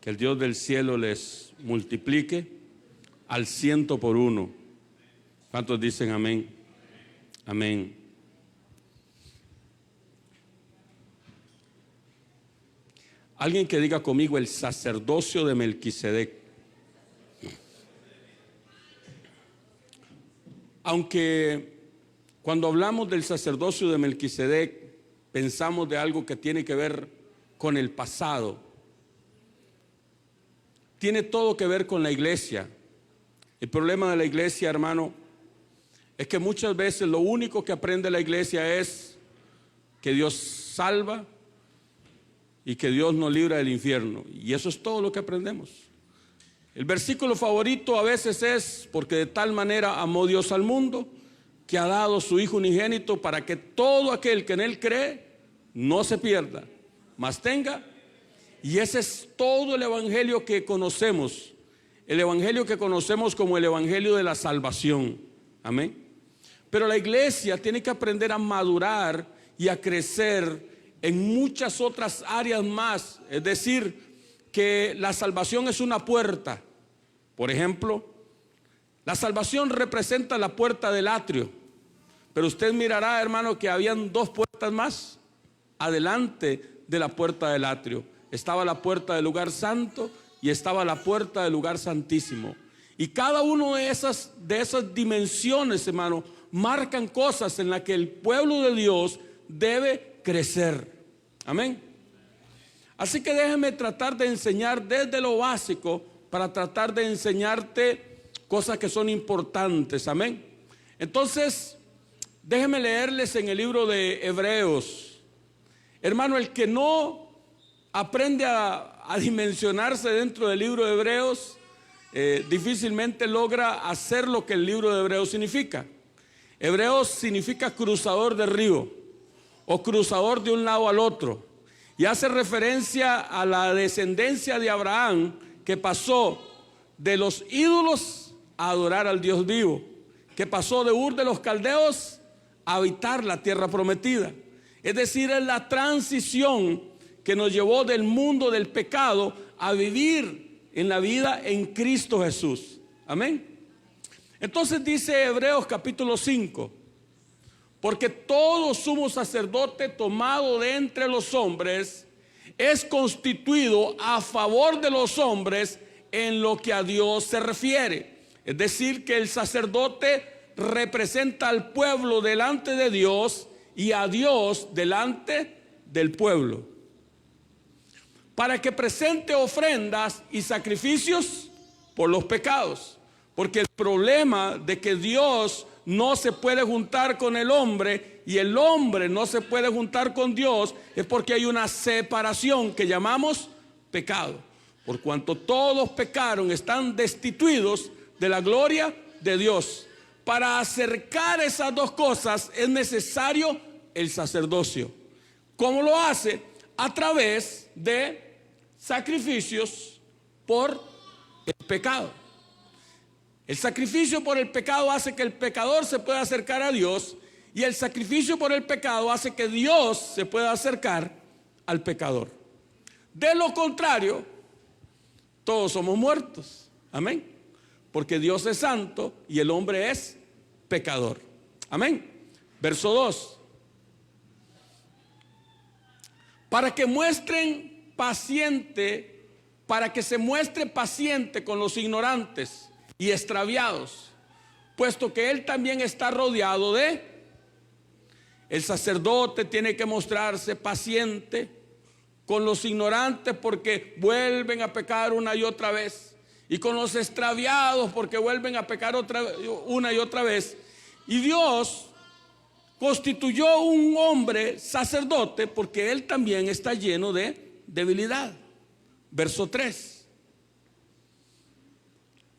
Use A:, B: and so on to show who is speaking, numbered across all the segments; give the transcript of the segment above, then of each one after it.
A: Que el Dios del cielo les multiplique al 100 por 1. ¿Cuántos dicen amén? Amén. Alguien que diga conmigo el sacerdocio de Melquisedec. Aunque cuando hablamos del sacerdocio de Melquisedec pensamos de algo que tiene que ver con el pasado, tiene todo que ver con la iglesia. El problema de la iglesia, hermano, es que muchas veces lo único que aprende la iglesia es que Dios salva y que Dios nos libra del infierno. Y eso es todo lo que aprendemos. El versículo favorito a veces es: porque de tal manera amó Dios al mundo, que ha dado su Hijo unigénito, para que todo aquel que en Él cree no se pierda, mas tenga. Y ese es todo el evangelio que conocemos. El evangelio que conocemos como el evangelio de la salvación. Amén. Pero la iglesia tiene que aprender a madurar y a crecer en muchas otras áreas más. Es decir, que la salvación es una puerta. Por ejemplo, la salvación representa la puerta del atrio. Pero usted mirará, hermano, que habían dos puertas más adelante de la puerta del atrio. Estaba la puerta del lugar santo y estaba la puerta del lugar santísimo. Y cada una de esas dimensiones, hermano, marcan cosas en las que el pueblo de Dios debe crecer. Amén. Así que déjeme tratar de enseñar desde lo básico para tratar de enseñarte cosas que son importantes. Amén. Entonces, déjeme leerles en el libro de Hebreos. Hermano, el que no aprende a dimensionarse dentro del libro de Hebreos, difícilmente logra hacer lo que el libro de Hebreos significa. Hebreos significa cruzador de río o cruzador de un lado al otro, y hace referencia a la descendencia de Abraham que pasó de los ídolos a adorar al Dios vivo, que pasó de Ur de los Caldeos a habitar la tierra prometida. Es decir, es la transición que nos llevó del mundo del pecado a vivir en la vida en Cristo Jesús. Amén. Entonces dice Hebreos capítulo 5: porque todo sumo sacerdote tomado de entre los hombres es constituido a favor de los hombres en lo que a Dios se refiere. Es decir, que el sacerdote representa al pueblo delante de Dios y a Dios delante del pueblo, para que presente ofrendas y sacrificios por los pecados. Porque el problema de que Dios no se puede juntar con el hombre y el hombre no se puede juntar con Dios es porque hay una separación que llamamos pecado. Por cuanto todos pecaron, están destituidos de la gloria de Dios. Para acercar esas dos cosas es necesario el sacerdocio. ¿Cómo lo hace? A través de sacrificios por el pecado. El sacrificio por el pecado hace que el pecador se pueda acercar a Dios, y el sacrificio por el pecado hace que Dios se pueda acercar al pecador. De lo contrario, todos somos muertos. Amén. Porque Dios es santo y el hombre es pecador. Amén. Verso 2. Para que se muestre paciente con los ignorantes y extraviados, puesto que él también está rodeado de... El sacerdote tiene que mostrarse paciente con los ignorantes porque vuelven a pecar una y otra vez, y con los extraviados porque vuelven a pecar una y otra vez. Y Dios constituyó un hombre sacerdote porque él también está lleno de debilidad. Verso 3.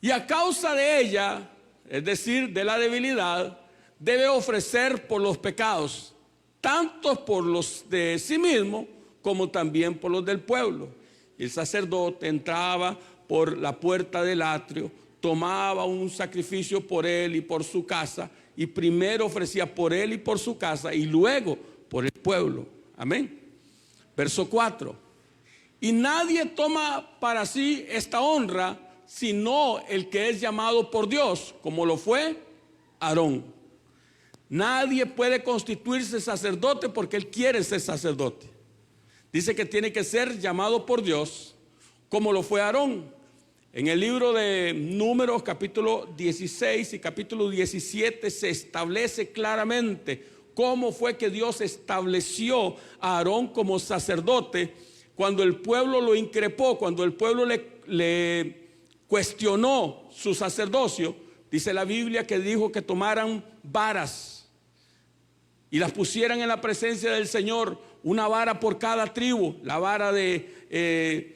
A: Y a causa de ella, es decir, de la debilidad, debe ofrecer por los pecados, tanto por los de sí mismo como también por los del pueblo. Y el sacerdote entraba por la puerta del atrio, tomaba un sacrificio por él y por su casa, y primero ofrecía por él y por su casa y luego por el pueblo. Amén. Verso 4. Y nadie toma para sí esta honra, sino el que es llamado por Dios, como lo fue Aarón. Nadie puede constituirse sacerdote porque él quiere ser sacerdote. Dice que tiene que ser llamado por Dios, como lo fue Aarón. En el libro de Números, capítulo 16 y capítulo 17, se establece claramente cómo fue que Dios estableció a Aarón como sacerdote. Cuando el pueblo lo increpó, cuando el pueblo le cuestionó su sacerdocio, dice la Biblia que dijo que tomaran varas y las pusieran en la presencia del Señor, una vara por cada tribu. La vara de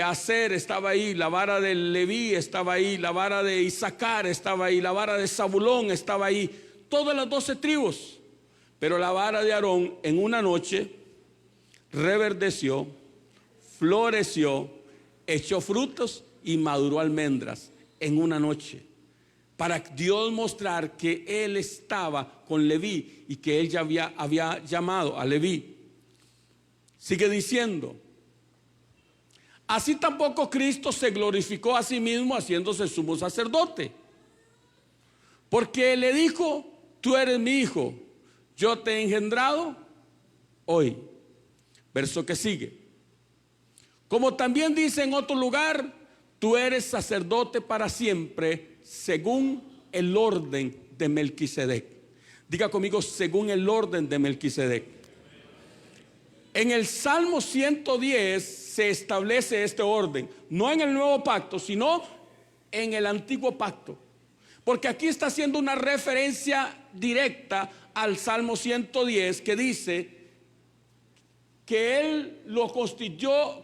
A: Aser estaba ahí, la vara de Leví estaba ahí, la vara de Isaacar estaba ahí, la vara de Zabulón estaba ahí, todas las 12 tribus. Pero la vara de Aarón en una noche reverdeció, floreció, echó frutos y maduró almendras en una noche, para Dios mostrar que él estaba con Leví y que él ya había llamado a Leví. Sigue diciendo: así tampoco Cristo se glorificó a sí mismo haciéndose sumo sacerdote, porque le dijo: tú eres mi hijo, yo te he engendrado hoy. Verso que sigue: como también dice en otro lugar, tú eres sacerdote para siempre, según el orden de Melquisedec. Diga conmigo: según el orden de Melquisedec. En el Salmo 110 se establece este orden, no en el nuevo pacto, sino en el antiguo pacto, porque aquí está haciendo una referencia directa al Salmo 110, que dice que él lo constituyó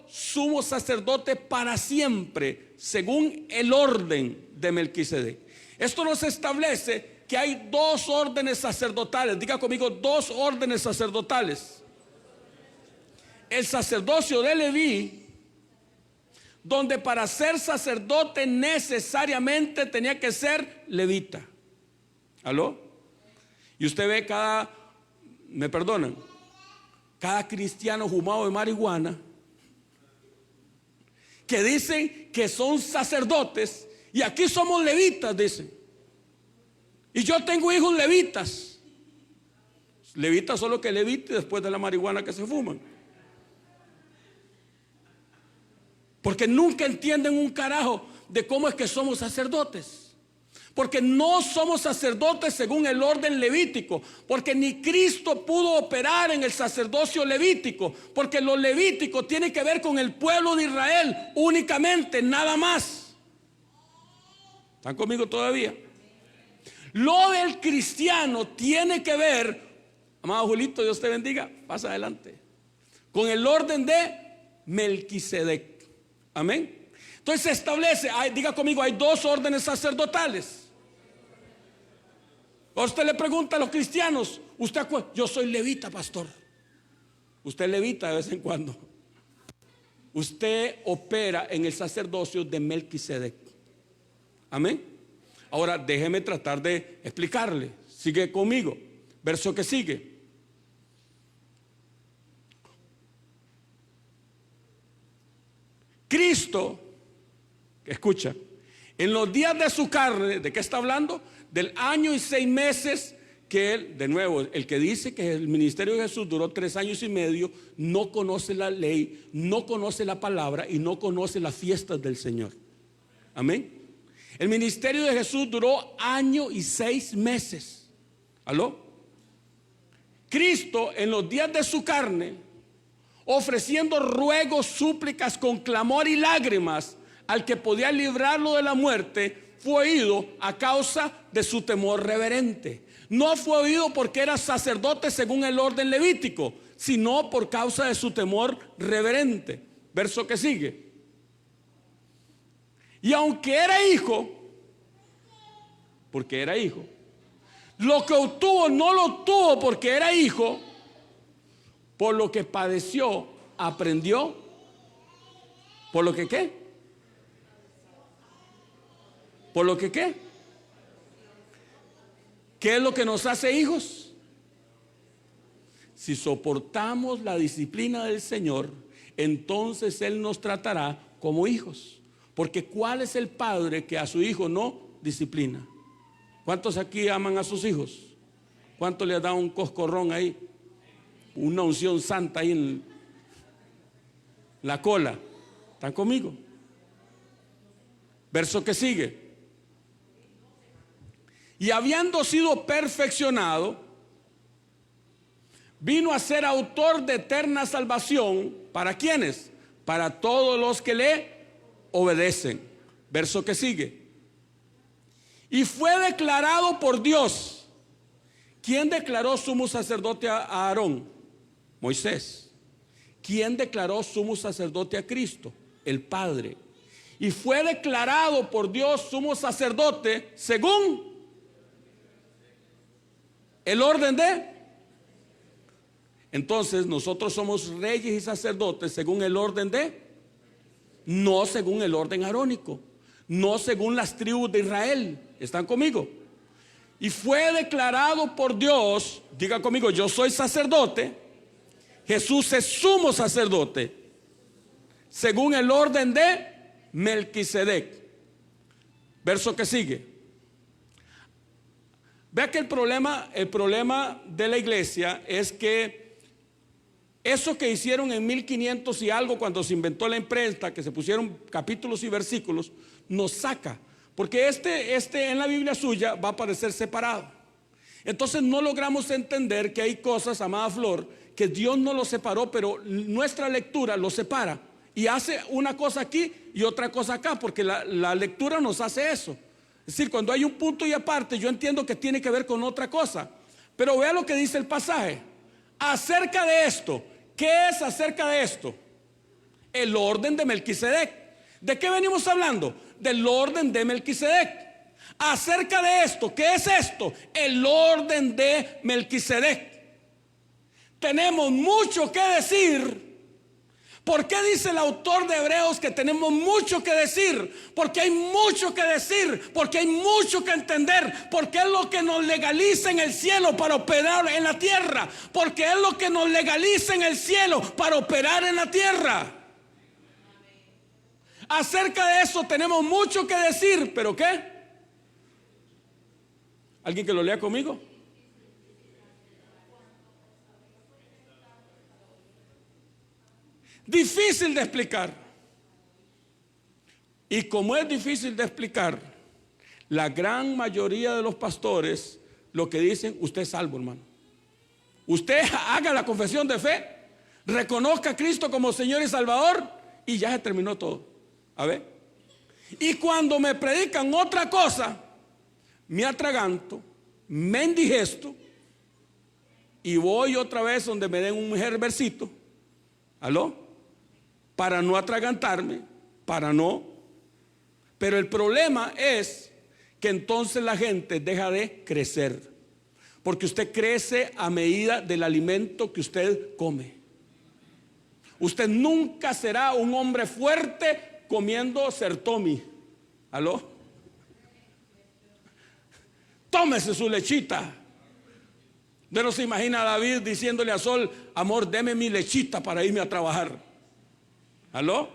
A: sumo sacerdote para siempre, según el orden de Melquisedec. Esto nos establece que hay dos órdenes sacerdotales. Diga conmigo: dos órdenes sacerdotales. El sacerdocio de Leví, donde para ser sacerdote necesariamente tenía que ser levita. ¿Aló? Y usted ve me perdonan, cada cristiano fumado de marihuana que dicen que son sacerdotes, y aquí somos levitas, dicen. Y yo tengo hijos levitas. Levitas solo que levite después de la marihuana que se fuman. Porque nunca entienden un carajo de cómo es que somos sacerdotes. Porque no somos sacerdotes según el orden levítico, porque ni Cristo pudo operar en el sacerdocio levítico, porque lo levítico tiene que ver con el pueblo de Israel únicamente, nada más. ¿Están conmigo todavía? Lo del cristiano tiene que ver, amado Julito, Dios te bendiga, pasa adelante, con el orden de Melquisedec. Amén. Entonces se establece, diga conmigo, hay dos órdenes sacerdotales. Usted le pregunta a los cristianos: yo soy levita, pastor. Usted levita de vez en cuando. Usted opera en el sacerdocio de Melquisedec. Amén. Ahora déjeme tratar de explicarle. Sigue conmigo. Verso que sigue. Cristo, escucha, en los días de su carne, ¿de qué está hablando? Del año y 6 meses que él, de nuevo, el que dice que el ministerio de Jesús duró 3 años y medio, no conoce la ley, no conoce la palabra y no conoce las fiestas del Señor. Amén. El ministerio de Jesús duró año y 6 meses. ¿Aló? Cristo en los días de su carne, ofreciendo ruegos, súplicas con clamor y lágrimas al que podía librarlo de la muerte, fue oído a causa de su temor reverente. No fue oído porque era sacerdote según el orden levítico, sino por causa de su temor reverente. Verso que sigue. Y aunque era hijo, porque era hijo, lo que obtuvo no lo obtuvo porque era hijo, por lo que padeció, aprendió. ¿Por lo que qué? ¿Por lo que qué? ¿Qué es lo que nos hace hijos? Si soportamos la disciplina del Señor, entonces Él nos tratará como hijos. Porque ¿cuál es el padre que a su hijo no disciplina? ¿Cuántos aquí aman a sus hijos? ¿Cuántos le da un coscorrón ahí? Una unción santa ahí en la cola. ¿Están conmigo? Verso que sigue. Y habiendo sido perfeccionado, vino a ser autor de eterna salvación. ¿Para quiénes? Para todos los que le obedecen. Verso que sigue. Y fue declarado por Dios. ¿Quién declaró sumo sacerdote a Aarón? Moisés. ¿Quién declaró sumo sacerdote a Cristo? El Padre. Y fue declarado por Dios sumo sacerdote según el orden de. Entonces nosotros somos reyes y sacerdotes según el orden de, no según el orden arónico, no según las tribus de Israel. ¿Están conmigo? Y fue declarado por Dios, diga conmigo, yo soy sacerdote. Jesús es sumo sacerdote según el orden de Melquisedec. Verso que sigue. Vea que el problema de la iglesia es que eso que hicieron en 1500 y algo, cuando se inventó la imprenta, que se pusieron capítulos y versículos, nos saca, porque este en la Biblia suya va a aparecer separado. Entonces no logramos entender que hay cosas, amada Flor, que Dios no lo separó, pero nuestra lectura lo separa y hace una cosa aquí y otra cosa acá, porque la lectura nos hace eso. Es decir, cuando hay un punto y aparte, yo entiendo que tiene que ver con otra cosa. Pero vea lo que dice el pasaje acerca de esto. ¿Qué es acerca de esto? El orden de Melquisedec. ¿De qué venimos hablando? Del orden de Melquisedec. Acerca de esto, ¿qué es esto? El orden de Melquisedec. Tenemos mucho que decir. ¿Por qué dice el autor de Hebreos que tenemos mucho que decir? Porque hay mucho que decir, porque hay mucho que entender, porque es lo que nos legaliza en el cielo para operar en la tierra, porque es lo que nos legaliza en el cielo para operar en la tierra. Acerca de eso tenemos mucho que decir, ¿pero qué? ¿Alguien que lo lea conmigo? Difícil de explicar. Y como es difícil de explicar, la gran mayoría de los pastores lo que dicen: usted es salvo, hermano. Usted haga la confesión de fe, reconozca a Cristo como Señor y Salvador, y ya se terminó todo. A ver. Y cuando me predican otra cosa, me atraganto, me indigesto y voy otra vez donde me den un versito. ¿Aló? Para no atragantarme, para no. Pero el problema es que entonces la gente deja de crecer, porque usted crece a medida del alimento que usted come. Usted nunca será un hombre fuerte comiendo sertomi. ¿Aló? Tómese su lechita. Usted no se imagina a David diciéndole a Sol: amor, deme mi lechita para irme a trabajar. ¿Aló?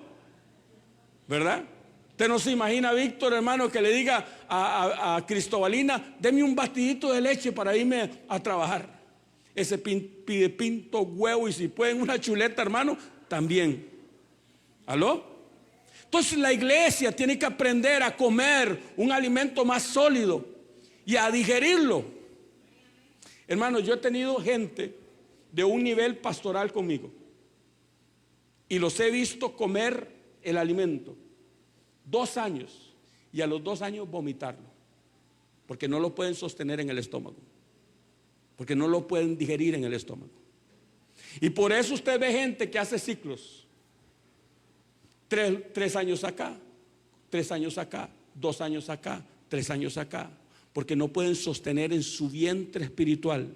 A: ¿Verdad? Usted no se imagina a Víctor, hermano, que le diga a Cristobalina: deme un batidito de leche para irme a trabajar. Ese pide pinto, huevo, y si pueden una chuleta, hermano, también. ¿Aló? Entonces la iglesia tiene que aprender a comer un alimento más sólido y a digerirlo. Hermano, yo he tenido gente de un nivel pastoral conmigo y los he visto comer el alimento 2 años y a los 2 años vomitarlo, porque no lo pueden sostener en el estómago, porque no lo pueden digerir en el estómago. Y por eso usted ve gente que hace ciclos: 3 años acá, 3 años acá, 2 años acá, 3 años acá, porque no pueden sostener en su vientre espiritual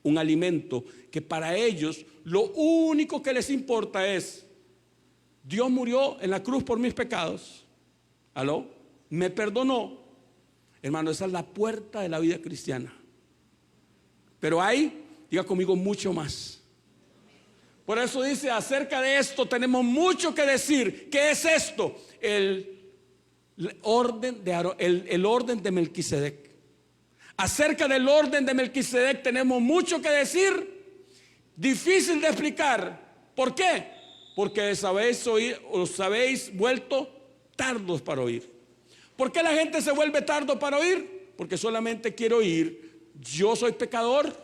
A: un alimento que para ellos lo único que les importa es: Dios murió en la cruz por mis pecados. ¿Aló? Me perdonó. Hermano, esa es la puerta de la vida cristiana. Pero hay, diga conmigo, mucho más. Por eso dice, acerca de esto tenemos mucho que decir. ¿Qué es esto? El orden de Melquisedec. Acerca del orden de Melquisedec tenemos mucho que decir. Difícil de explicar. ¿Por qué? Porque os habéis vuelto tardos para oír. ¿Por qué la gente se vuelve tardo para oír? Porque solamente quiero oír: yo soy pecador,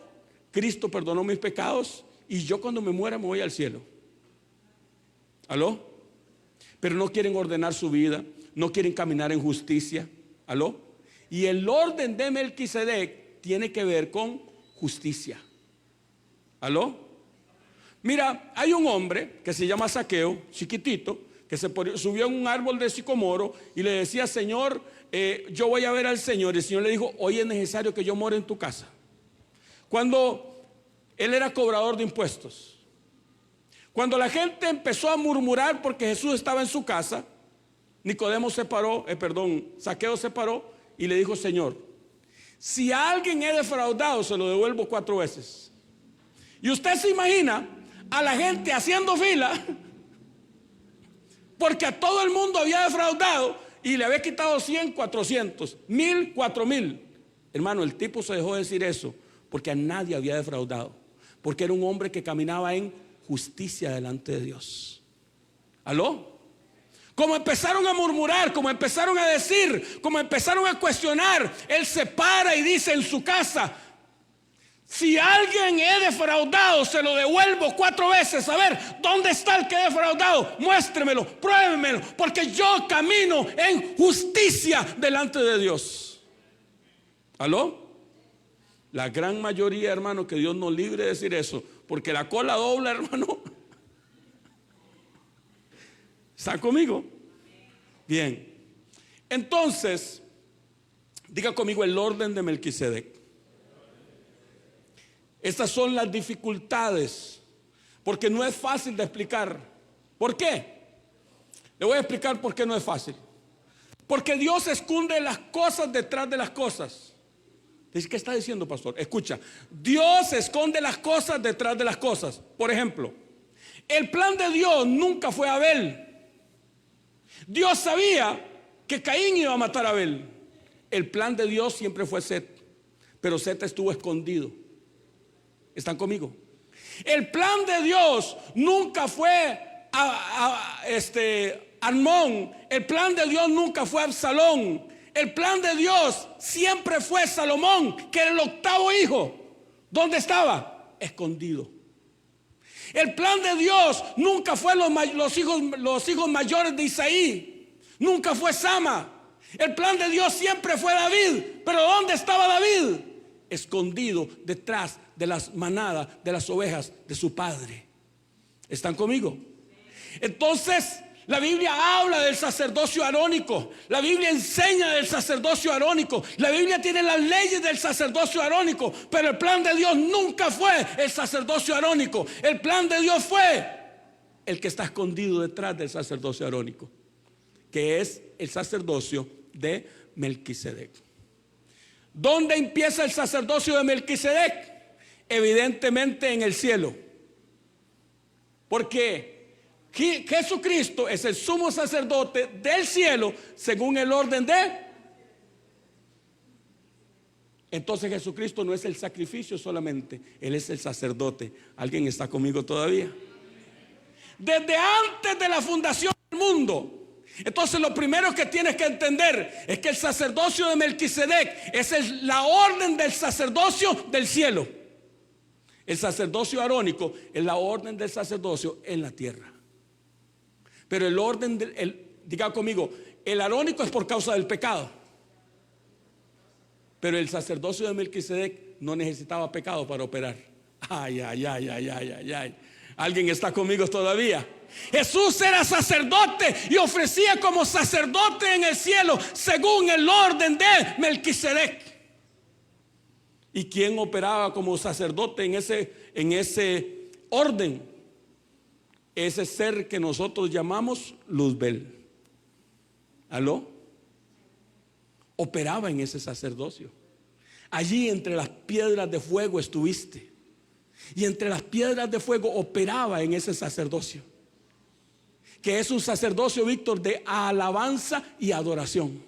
A: Cristo perdonó mis pecados y yo cuando me muera me voy al cielo. ¿Aló? Pero no quieren ordenar su vida, no quieren caminar en justicia. ¿Aló? Y el orden de Melquisedec tiene que ver con justicia. ¿Aló? Mira, hay un hombre que se llama Zaqueo, chiquitito, que subió en un árbol de sicomoro y le decía: Señor, yo voy a ver al Señor. Y el Señor le dijo: hoy es necesario que yo more en tu casa. Cuando él era cobrador de impuestos, cuando la gente empezó a murmurar porque Jesús estaba en su casa, Zaqueo se paró y le dijo: Señor, si a alguien he defraudado, se lo devuelvo 4 veces. Y usted se imagina a la gente haciendo fila porque a todo el mundo había defraudado y le había quitado 100, 400, 1000, 4000. Hermano, el tipo se dejó de decir eso porque a nadie había defraudado, porque era un hombre que caminaba en justicia delante de Dios. ¿Aló? Como empezaron a murmurar, como empezaron a decir, como empezaron a cuestionar, él se para y dice en su casa: si alguien he defraudado, se lo devuelvo 4 veces. A ver, ¿dónde está el que he defraudado? Muéstremelo, pruébemelo, porque yo camino en justicia delante de Dios. ¿Aló? La gran mayoría, hermano, que Dios nos libre de decir eso, porque la cola dobla, hermano. ¿Está conmigo? Bien. Entonces, diga conmigo el orden de Melquisedec. Estas son las dificultades, porque no es fácil de explicar. ¿Por qué? Le voy a explicar por qué no es fácil. Porque Dios esconde las cosas detrás de las cosas. ¿Qué está diciendo, pastor? Escucha, Dios esconde las cosas detrás de las cosas. Por ejemplo, el plan de Dios nunca fue Abel. Dios sabía que Caín iba a matar a Abel. El plan de Dios siempre fue Set, pero Set estuvo escondido. ¿Están conmigo? El plan de Dios nunca fue Amnón. El plan de Dios nunca fue Absalón. El plan de Dios siempre fue Salomón, que era el 8º hijo. ¿Dónde estaba? Escondido. El plan de Dios nunca fue los hijos mayores de Isaí. Nunca fue Sama. El plan de Dios siempre fue David. ¿Pero dónde estaba David? Escondido detrás de las manadas, de las ovejas de su padre. ¿Están conmigo? Entonces, la Biblia habla del sacerdocio arónico. La Biblia enseña del sacerdocio arónico. La Biblia tiene las leyes del sacerdocio arónico. Pero el plan de Dios nunca fue el sacerdocio arónico. El plan de Dios fue el que está escondido detrás del sacerdocio arónico, que es el sacerdocio de Melquisedec. ¿Dónde empieza el sacerdocio de Melquisedec? Evidentemente en el cielo. Porque Jesucristo es el sumo sacerdote del cielo según el orden de. Entonces Jesucristo no es el sacrificio solamente, Él es el sacerdote. ¿Alguien está conmigo todavía? Desde antes de la fundación del mundo. Entonces lo primero que tienes que entender es que el sacerdocio de Melquisedec es la orden del sacerdocio del cielo. El sacerdocio arónico es la orden del sacerdocio en la tierra. Pero el orden, diga conmigo, el arónico es por causa del pecado. Pero el sacerdocio de Melquisedec no necesitaba pecado para operar. Ay. ¿Alguien está conmigo todavía? Jesús era sacerdote y ofrecía como sacerdote en el cielo según el orden de Melquisedec. ¿Y quién operaba como sacerdote en ese orden? Ese ser que nosotros llamamos Luzbel. ¿Aló? Operaba en ese sacerdocio. Allí entre las piedras de fuego estuviste. Y entre las piedras de fuego operaba en ese sacerdocio, que es un sacerdocio, Víctor, de alabanza y adoración.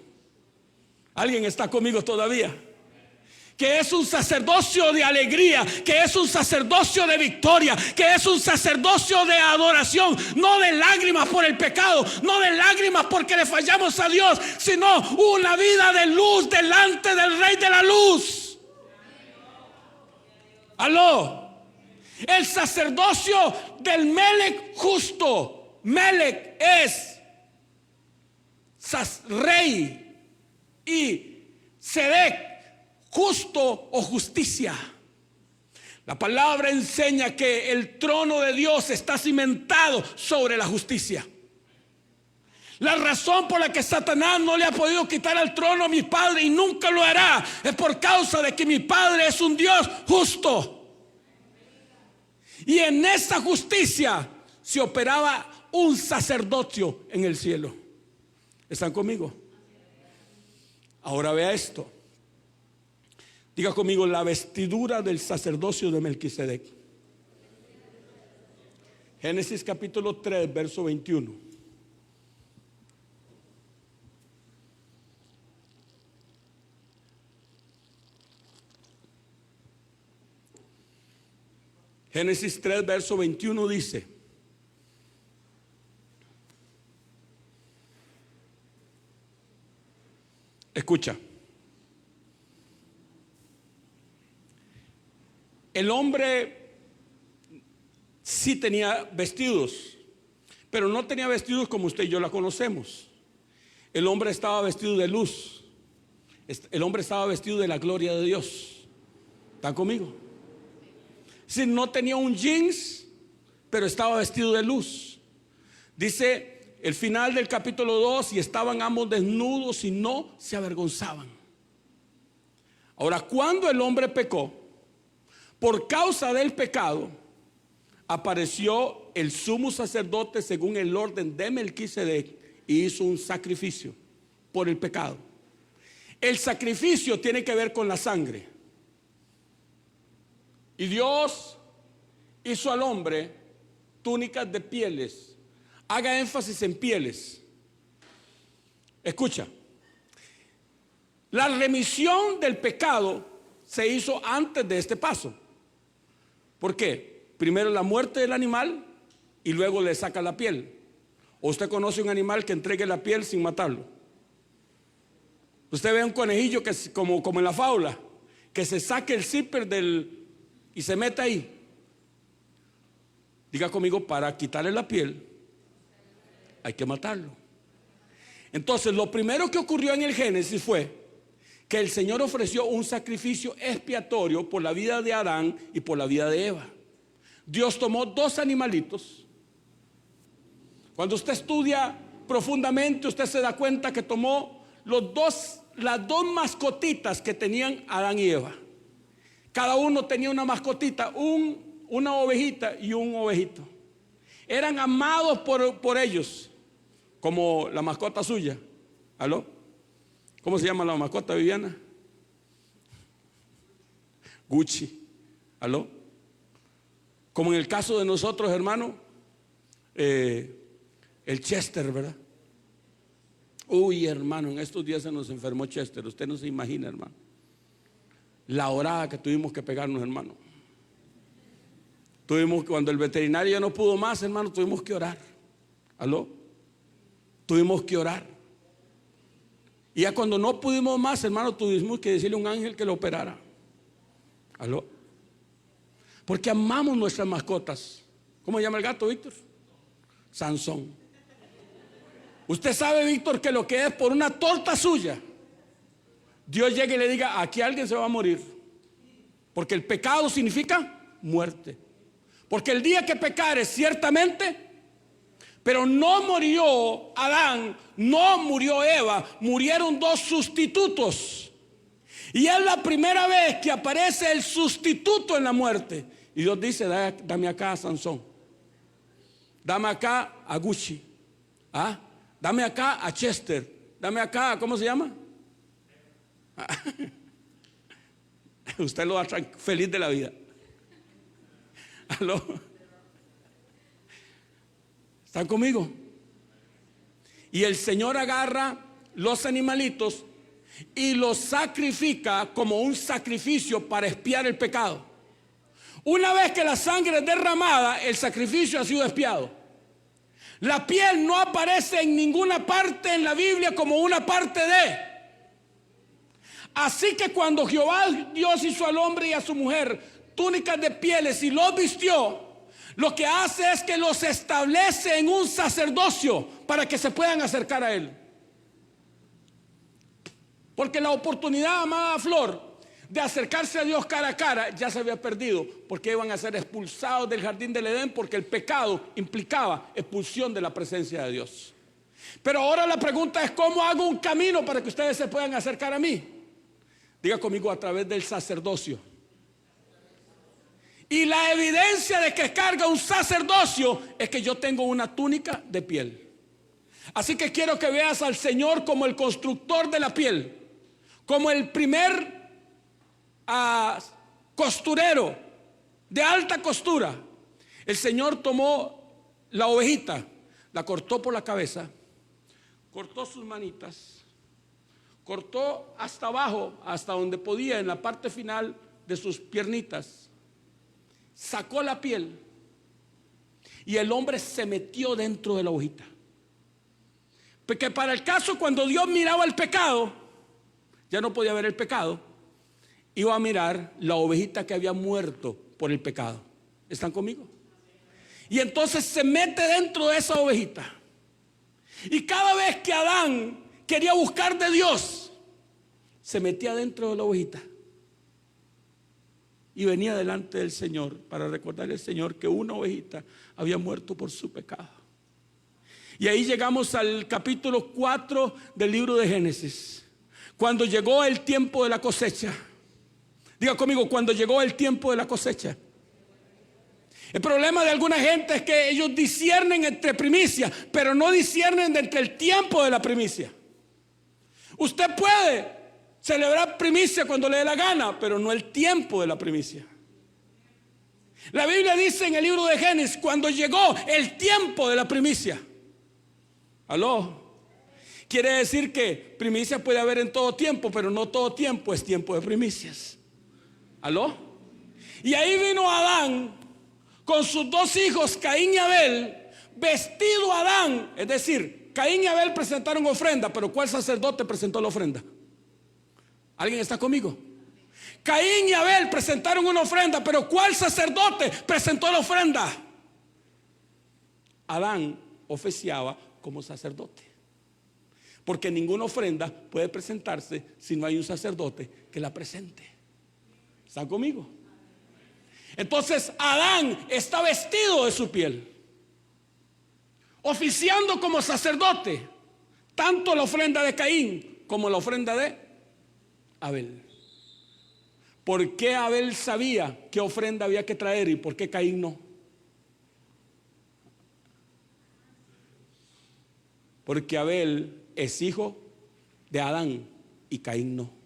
A: ¿Alguien está conmigo todavía? Que es un sacerdocio de alegría, que es un sacerdocio de victoria, que es un sacerdocio de adoración, no de lágrimas por el pecado, no de lágrimas porque le fallamos a Dios, sino una vida de luz delante del Rey de la Luz. Aló. El sacerdocio del Melec justo. Melec es rey y Sedec justo o justicia. La palabra enseña que el trono de Dios está cimentado sobre la justicia. La razón por la que Satanás no le ha podido quitar el trono a mi Padre y nunca lo hará es por causa de que mi Padre es un Dios justo. Y en esa justicia se operaba un sacerdocio en el cielo. ¿Están conmigo? Ahora vea esto. Diga conmigo, la vestidura del sacerdocio de Melquisedec. Génesis capítulo 3, verso 21. Génesis 3, verso 21 dice: escucha. El hombre sí tenía vestidos, pero no tenía vestidos como usted y yo la conocemos. El hombre estaba vestido de luz. El hombre estaba vestido de la gloria de Dios. ¿Están conmigo? Si no tenía un jeans, pero estaba vestido de luz. Dice el final del capítulo 2: y estaban ambos desnudos y no se avergonzaban. Ahora, cuando el hombre pecó, por causa del pecado, apareció el sumo sacerdote según el orden de Melquisedec y hizo un sacrificio por el pecado. El sacrificio tiene que ver con la sangre. Y Dios hizo al hombre túnicas de pieles. Haga énfasis en pieles. Escucha. La remisión del pecado se hizo antes de este paso. ¿Por qué? Primero la muerte del animal y luego le saca la piel. ¿O usted conoce un animal que entregue la piel sin matarlo? Usted ve un conejillo que es como en la fábula, que se saque el zipper y se mete ahí. Diga conmigo, para quitarle la piel hay que matarlo. Entonces lo primero que ocurrió en el Génesis fue que el Señor ofreció un sacrificio expiatorio por la vida de Adán y por la vida de Eva. Dios tomó dos animalitos. Cuando usted estudia profundamente, usted se da cuenta que tomó las dos mascotitas que tenían Adán y Eva. Cada uno tenía una mascotita, una ovejita y un ovejito. Eran amados por ellos, como la mascota suya. ¿Aló? ¿Cómo se llama la mascota, Viviana? Gucci. ¿Aló? Como en el caso de nosotros, hermano, el Chester, ¿verdad? Uy, hermano, en estos días se nos enfermó Chester. Usted no se imagina, hermano, la orada que tuvimos que pegarnos, hermano. Cuando el veterinario ya no pudo más, hermano, tuvimos que orar. ¿Aló? Tuvimos que orar. Y ya cuando no pudimos más, hermano, tuvimos que decirle a un ángel que lo operara. ¿Aló? Porque amamos nuestras mascotas. ¿Cómo se llama el gato, Víctor? Sansón. Usted sabe, Víctor, que lo que es por una torta suya, Dios llega y le diga: aquí alguien se va a morir. Porque el pecado significa muerte. Porque el día que pecares, ciertamente, pero no murió Adán, no murió Eva, murieron dos sustitutos. Y es la primera vez que aparece el sustituto en la muerte. Y Dios dice: dame acá a Sansón, dame acá a Gucci, dame acá a Chester, dame acá, ¿cómo se llama? Usted lo va feliz de la vida. ¿Aló? ¿Están conmigo? Y el Señor agarra los animalitos y los sacrifica como un sacrificio para expiar el pecado. Una vez que la sangre es derramada, el sacrificio ha sido expiado. La piel no aparece en ninguna parte en la Biblia como una parte de. Así que cuando Jehová Dios hizo al hombre y a su mujer túnicas de pieles y los vistió, lo que hace es que los establece en un sacerdocio para que se puedan acercar a él. Porque la oportunidad, amada Flor, de acercarse a Dios cara a cara ya se había perdido, porque iban a ser expulsados del jardín del Edén, porque el pecado implicaba expulsión de la presencia de Dios. Pero ahora la pregunta es: ¿cómo hago un camino para que ustedes se puedan acercar a mí? Diga conmigo: a través del sacerdocio. Y la evidencia de que carga un sacerdocio es que yo tengo una túnica de piel. Así que quiero que veas al Señor como el constructor de la piel, como el primer costurero de alta costura. El Señor tomó la ovejita, la cortó por la cabeza, cortó sus manitas, cortó hasta abajo, hasta donde podía, en la parte final de sus piernitas, sacó la piel y el hombre se metió dentro de la ovejita. Porque para el caso, cuando Dios miraba el pecado, ya no podía ver el pecado, iba a mirar la ovejita que había muerto por el pecado. ¿Están conmigo? Y entonces se mete dentro de esa ovejita. Y cada vez que Adán quería buscar de Dios, se metía dentro de la ovejita y venía delante del Señor para recordarle al Señor que una ovejita había muerto por su pecado. Y ahí llegamos al capítulo 4 del libro de Génesis, cuando llegó el tiempo de la cosecha. Diga conmigo: cuando llegó el tiempo de la cosecha. El problema de alguna gente es que ellos disciernen entre primicias, pero no disciernen entre el tiempo de la primicia. Usted puede celebrar primicia cuando le dé la gana, pero no el tiempo de la primicia. La Biblia dice en el libro de Génesis: cuando llegó el tiempo de la primicia. ¿Aló? Quiere decir que primicia puede haber en todo tiempo, pero no todo tiempo es tiempo de primicias. ¿Aló? Y ahí vino Adán con sus dos hijos, Caín y Abel, vestido Adán. Es decir, Caín y Abel presentaron ofrenda, pero ¿cuál sacerdote presentó la ofrenda? ¿Alguien está conmigo? Caín y Abel presentaron una ofrenda, pero ¿cuál sacerdote presentó la ofrenda? Adán oficiaba como sacerdote, porque ninguna ofrenda puede presentarse si no hay un sacerdote que la presente. ¿Están conmigo? Entonces Adán está vestido de su piel, oficiando como sacerdote, tanto la ofrenda de Caín como la ofrenda de Abel. ¿Por qué Abel sabía qué ofrenda había que traer y por qué Caín no? Porque Abel es hijo de Adán y Caín no.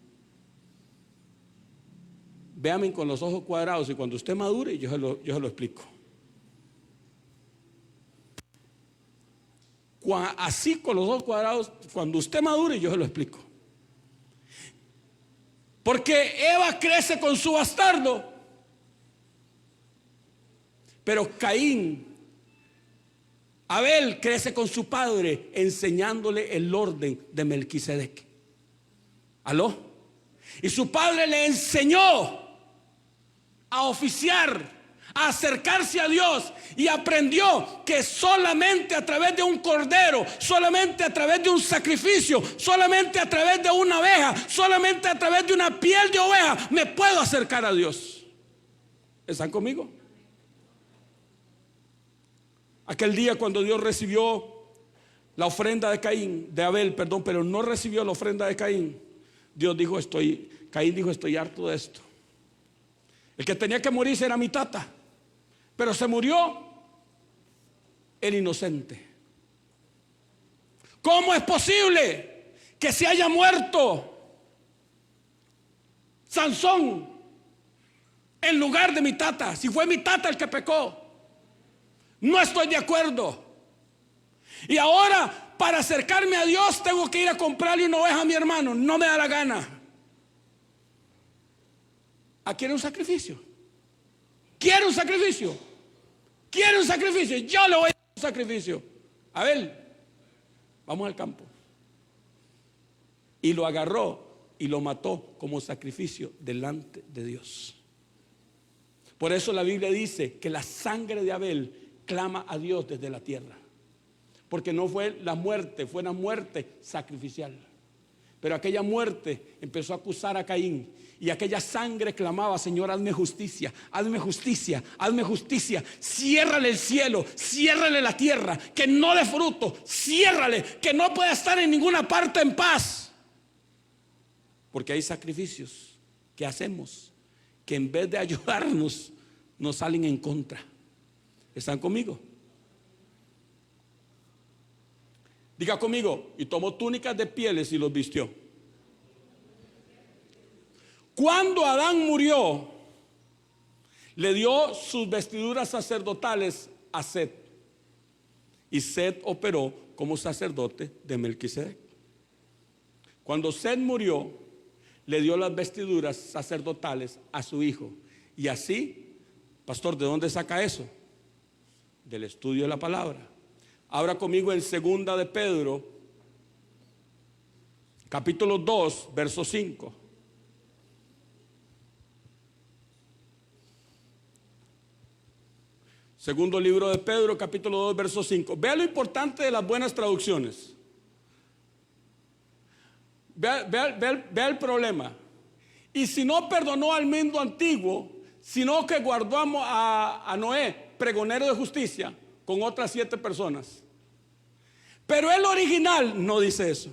A: Véame con los ojos cuadrados y cuando usted madure yo se lo explico. Así con los ojos cuadrados, cuando usted madure yo se lo explico. Porque Eva crece con su bastardo, pero Abel crece con su padre, enseñándole el orden de Melquisedec. ¿Aló? Y su padre le enseñó a oficiar, a acercarse a Dios, y aprendió que solamente a través de un cordero, solamente a través de un sacrificio, solamente a través de una oveja, solamente a través de una piel de oveja me puedo acercar a Dios. ¿Están conmigo? Aquel día cuando Dios recibió la ofrenda de Abel, pero no recibió la ofrenda de Caín, Dios dijo: Caín dijo: estoy harto de esto. El que tenía que morirse era mi tata, pero se murió el inocente. ¿Cómo es posible que se haya muerto Sansón en lugar de mi tata, si fue mi tata el que pecó. No estoy de acuerdo. Y ahora, para acercarme a Dios, tengo que ir a comprarle una oveja a mi hermano. No me da la gana. ¿Quiere un sacrificio? ¿Quiere un sacrificio? ¿Quiere un sacrificio? Yo le voy a dar un sacrificio. A ver, vamos al campo. Y lo agarró y lo mató como sacrificio delante de Dios. Por eso la Biblia dice que la sangre de Abel clama a Dios desde la tierra. Porque no fue la muerte, fue una muerte sacrificial. Pero aquella muerte empezó a acusar a Caín. Y aquella sangre clamaba: Señor, hazme justicia, hazme justicia, hazme justicia. Ciérrale el cielo, ciérrale la tierra, que no dé fruto, ciérrale, que no pueda estar en ninguna parte en paz. Porque hay sacrificios que hacemos que en vez de ayudarnos, nos salen en contra. ¿Están conmigo? Diga conmigo: y tomó túnicas de pieles y los vistió. Cuando Adán murió, le dio sus vestiduras sacerdotales a Set. Y Set operó como sacerdote de Melquisedec. Cuando Set murió, le dio las vestiduras sacerdotales a su hijo. Y así, pastor, ¿de dónde saca eso? Del estudio de la palabra. Abra conmigo en 2 de Pedro, capítulo 2, verso 5. Segundo libro de Pedro, capítulo 2, verso 5. Vea lo importante de las buenas traducciones. Vea el problema. Y si no perdonó al mundo antiguo, sino que guardó a Noé, pregonero de justicia, con otras 7 personas. Pero el original no dice eso.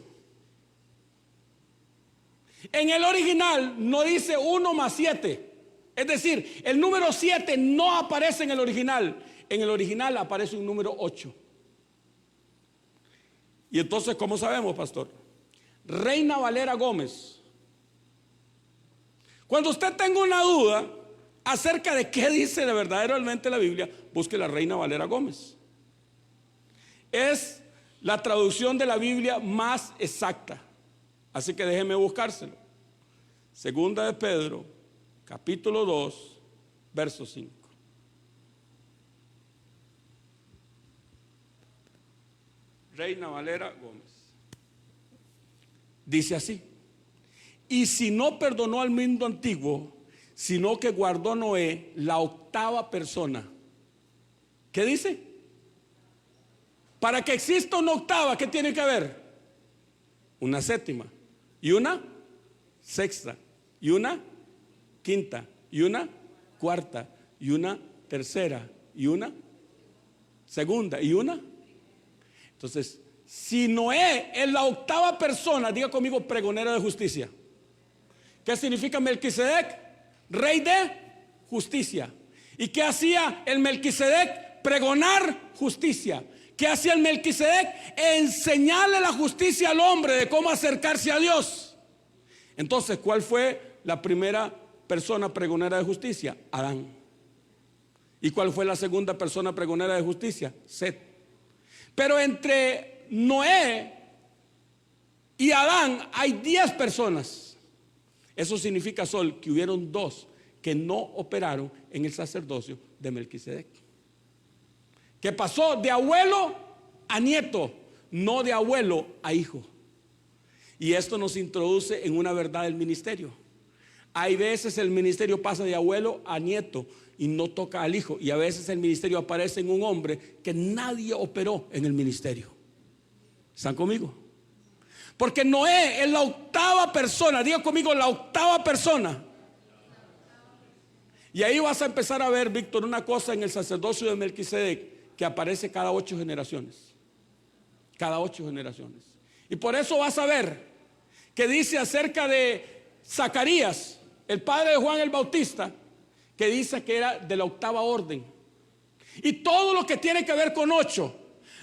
A: En el original no dice 1 más 7. Es decir, el número 7 no aparece en el original. En el original aparece un número 8. Y entonces, ¿cómo sabemos, pastor? Reina Valera Gómez. Cuando usted tenga una duda acerca de qué dice de verdaderamente la Biblia, busque la Reina Valera Gómez. Es la traducción de la Biblia más exacta. Así que déjeme buscárselo. Segunda de Pedro, capítulo 2, verso 5. Reina Valera Gómez. Dice así: y si no perdonó al mundo antiguo, sino que guardó Noé, la octava persona. ¿Qué dice? Para que exista una octava, ¿qué tiene que haber? Una séptima, y una sexta, y una quinta, y una cuarta, y una tercera, y una segunda, y una. Entonces, si Noé es la octava persona, diga conmigo, pregonero de justicia. ¿Qué significa Melquisedec? Rey de justicia. ¿Y qué hacía el Melquisedec? Pregonar justicia. ¿Qué hacía el Melquisedec? Enseñarle la justicia al hombre de cómo acercarse a Dios. Entonces, ¿cuál fue la primera persona pregonera de justicia? Adán. ¿Y cuál fue la segunda persona pregonera de justicia? Set. Pero entre Noé y Adán hay 10 personas. Eso significa, Sol, que hubieron 2 que no operaron en el sacerdocio de Melquisedec. Que pasó de abuelo a nieto, no de abuelo a hijo. Y esto nos introduce en una verdad del ministerio. Hay veces el ministerio pasa de abuelo a nieto y no toca al hijo. Y a veces el ministerio aparece en un hombre que nadie operó en el ministerio. ¿Están conmigo? Porque Noé es la octava persona. Diga conmigo, la octava persona. Y ahí vas a empezar a ver, Víctor, una cosa en el sacerdocio de Melquisedec que aparece cada 8 generaciones. Cada 8 generaciones. Y por eso vas a ver que dice acerca de Zacarías, el padre de Juan el Bautista, que dice que era de la octava orden. Y todo lo que tiene que ver con 8.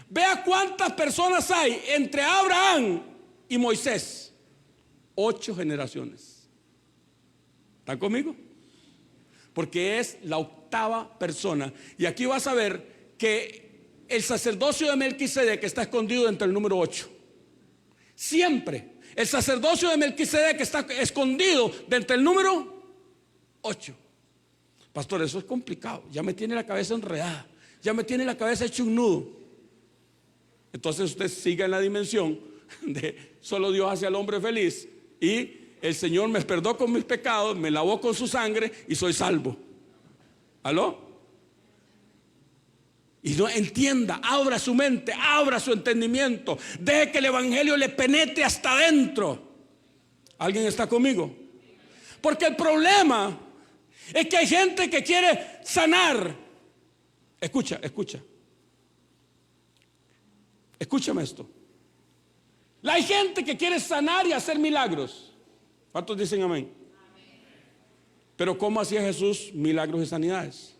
A: Vea cuántas personas hay entre Abraham y Moisés. 8 generaciones. ¿Están conmigo? porque es la octava persona. Y aquí vas a ver que el sacerdocio de Melquisedec está escondido entre el número 8. Siempre el sacerdocio de Melquisedec está escondido entre el número 8. Pastor, eso es complicado. Ya me tiene la cabeza enredada, ya me tiene la cabeza hecho un nudo. Entonces usted siga en la dimensión de solo Dios hace al hombre feliz, y el Señor me perdonó con mis pecados, me lavó con su sangre y soy salvo. ¿Aló? Y no entienda, abra su mente, abra su entendimiento, deje que el evangelio le penetre hasta adentro. ¿Alguien está conmigo? Porque el problema es que hay gente que quiere sanar. Escúchame esto. Hay gente que quiere sanar y hacer milagros. ¿Cuántos dicen amén? Pero ¿cómo hacía Jesús milagros y sanidades?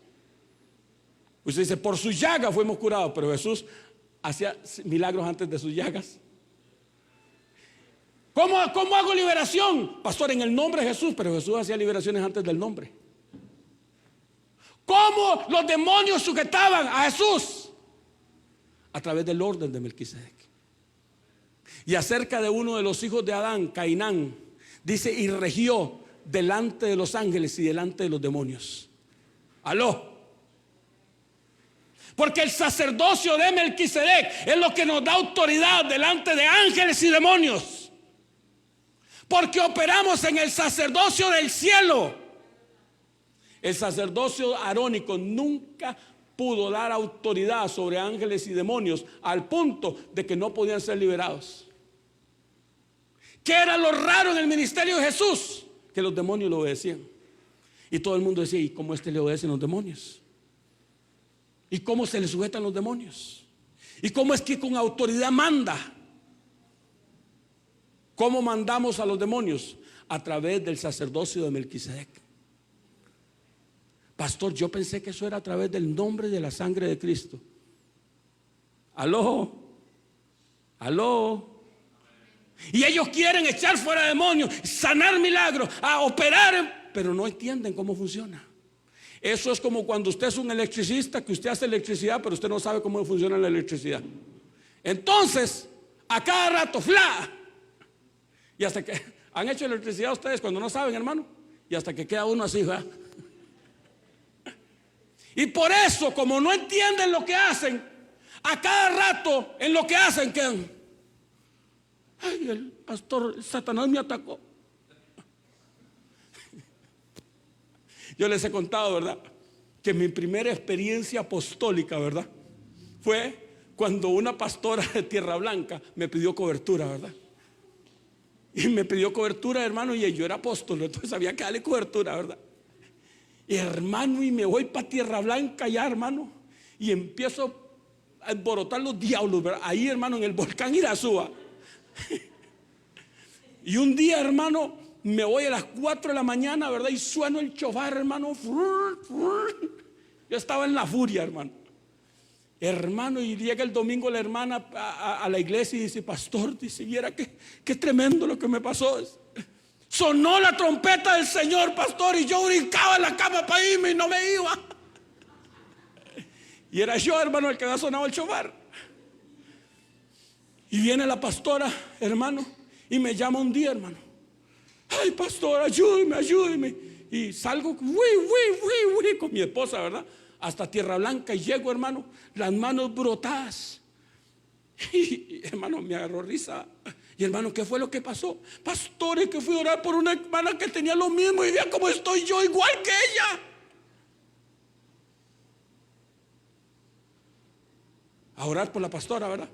A: Usted dice, por sus llagas fuimos curados, pero Jesús hacía milagros antes de sus llagas. ¿Cómo hago liberación? Pastor, en el nombre de Jesús, pero Jesús hacía liberaciones antes del nombre. ¿Cómo los demonios sujetaban a Jesús? A través del orden de Melquisedec. Y acerca de uno de los hijos de Adán, Cainán, dice, y regió delante de los ángeles y delante de los demonios. ¿Aló? Porque el sacerdocio de Melquisedec es lo que nos da autoridad delante de ángeles y demonios. Porque operamos en el sacerdocio del cielo. El sacerdocio arónico nunca pudo dar autoridad sobre ángeles y demonios al punto de que no podían ser liberados. ¿Qué era lo raro en el ministerio de Jesús? Que los demonios le obedecían. Y todo el mundo decía, ¿y cómo le obedecen los demonios? ¿Y cómo se le sujetan los demonios? ¿Y cómo es que con autoridad manda? ¿Cómo mandamos a los demonios? A través del sacerdocio de Melquisedec. Pastor, yo pensé que eso era a través del nombre y de la sangre de Cristo. Aló. Y ellos quieren echar fuera demonios, sanar milagros, a operar, pero no entienden cómo funciona. Eso es como cuando usted es un electricista, que usted hace electricidad, pero usted no sabe cómo funciona la electricidad. Entonces, a cada rato, ¡fla! Y hasta que han hecho electricidad ustedes cuando no saben, hermano, y hasta que queda uno así, ¿verdad? Y por eso, como no entienden lo que hacen, a cada rato en lo que hacen quedan, ay, el pastor Satanás me atacó. Yo les he contado, ¿verdad?, que mi primera experiencia apostólica, ¿verdad?, fue cuando una pastora de Tierra Blanca me pidió cobertura, ¿verdad? Y me pidió cobertura, hermano, y yo era apóstol, entonces había que darle cobertura, ¿verdad? Y hermano, y me voy para Tierra Blanca ya, hermano, y empiezo a alborotar los diablos, ¿verdad? Ahí, hermano, en el volcán Irazúa. Y un día, hermano, me voy a las 4 de la mañana, ¿verdad? Y sueno el chofar, hermano. Yo estaba en la furia, hermano. Hermano, y llega el domingo la hermana a la iglesia y dice, pastor, dice, viera qué tremendo lo que me pasó. Sonó la trompeta del Señor, pastor, y yo brincaba en la cama para irme y no me iba. Y era yo, hermano, el que había sonado el chofar. Y viene la pastora, hermano, y me llama un día, hermano. Ay, pastor, ayúdeme. Y salgo, con mi esposa, ¿verdad?, hasta Tierra Blanca, y llego, hermano, las manos brotadas. Y hermano, me agarró risa. Y hermano, ¿qué fue lo que pasó? Pastor, es que fui a orar por una hermana que tenía lo mismo, y vea cómo estoy yo, igual que ella. A orar por la pastora, ¿verdad?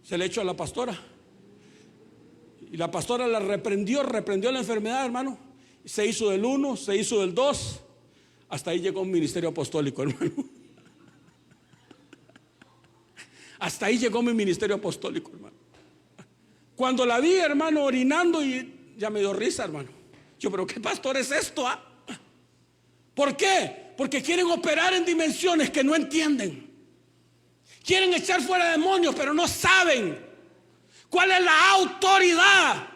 A: Se le echó a la pastora. Y la pastora la reprendió la enfermedad, hermano. Se hizo del 1, se hizo del 2. Hasta ahí llegó un ministerio apostólico, hermano. Hasta ahí llegó mi ministerio apostólico, hermano. Cuando la vi, hermano, orinando, y ya me dio risa, hermano. Yo, pero ¿qué pastor es esto? ¿Ah? ¿Por qué? Porque quieren operar en dimensiones que no entienden. Quieren echar fuera demonios, pero no saben cuál es la autoridad,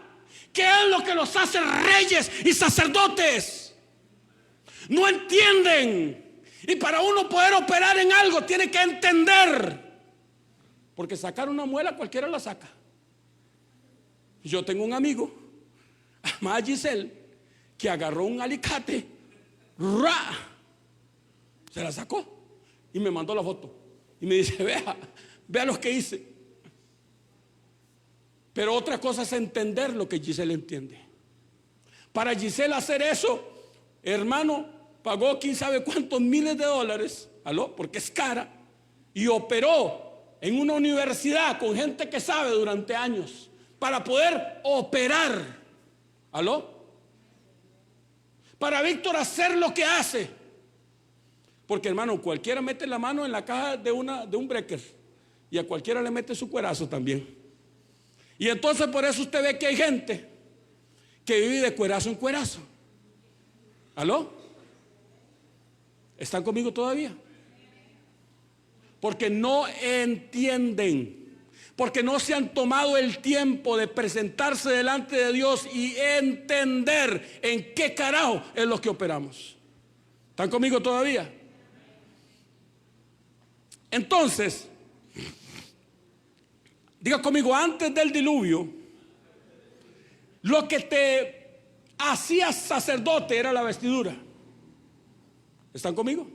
A: qué es lo que los hace reyes y sacerdotes. No entienden. Y para uno poder operar en algo tiene que entender. Porque sacar una muela cualquiera la saca. Yo tengo un amigo, llamado Giselle, que agarró un alicate, ¡ra!, se la sacó y me mandó la foto. Y me dice, vea lo que hice. Pero otra cosa es entender lo que Giselle entiende. Para Giselle hacer eso, hermano, pagó quién sabe cuántos miles de dólares, ¿aló?, porque es cara, y operó en una universidad con gente que sabe durante años para poder operar, ¿aló?, para Víctor hacer lo que hace. Porque, hermano, cualquiera mete la mano en la caja de un breaker y a cualquiera le mete su cuerazo también. Y entonces por eso usted ve que hay gente que vive de cuerazo en cuerazo. ¿Aló? ¿Están conmigo todavía? Porque no entienden, porque no se han tomado el tiempo de presentarse delante de Dios y entender en qué carajo es lo que operamos. ¿Están conmigo todavía? Entonces, diga conmigo, antes del diluvio, lo que te hacía sacerdote era la vestidura. ¿Están conmigo?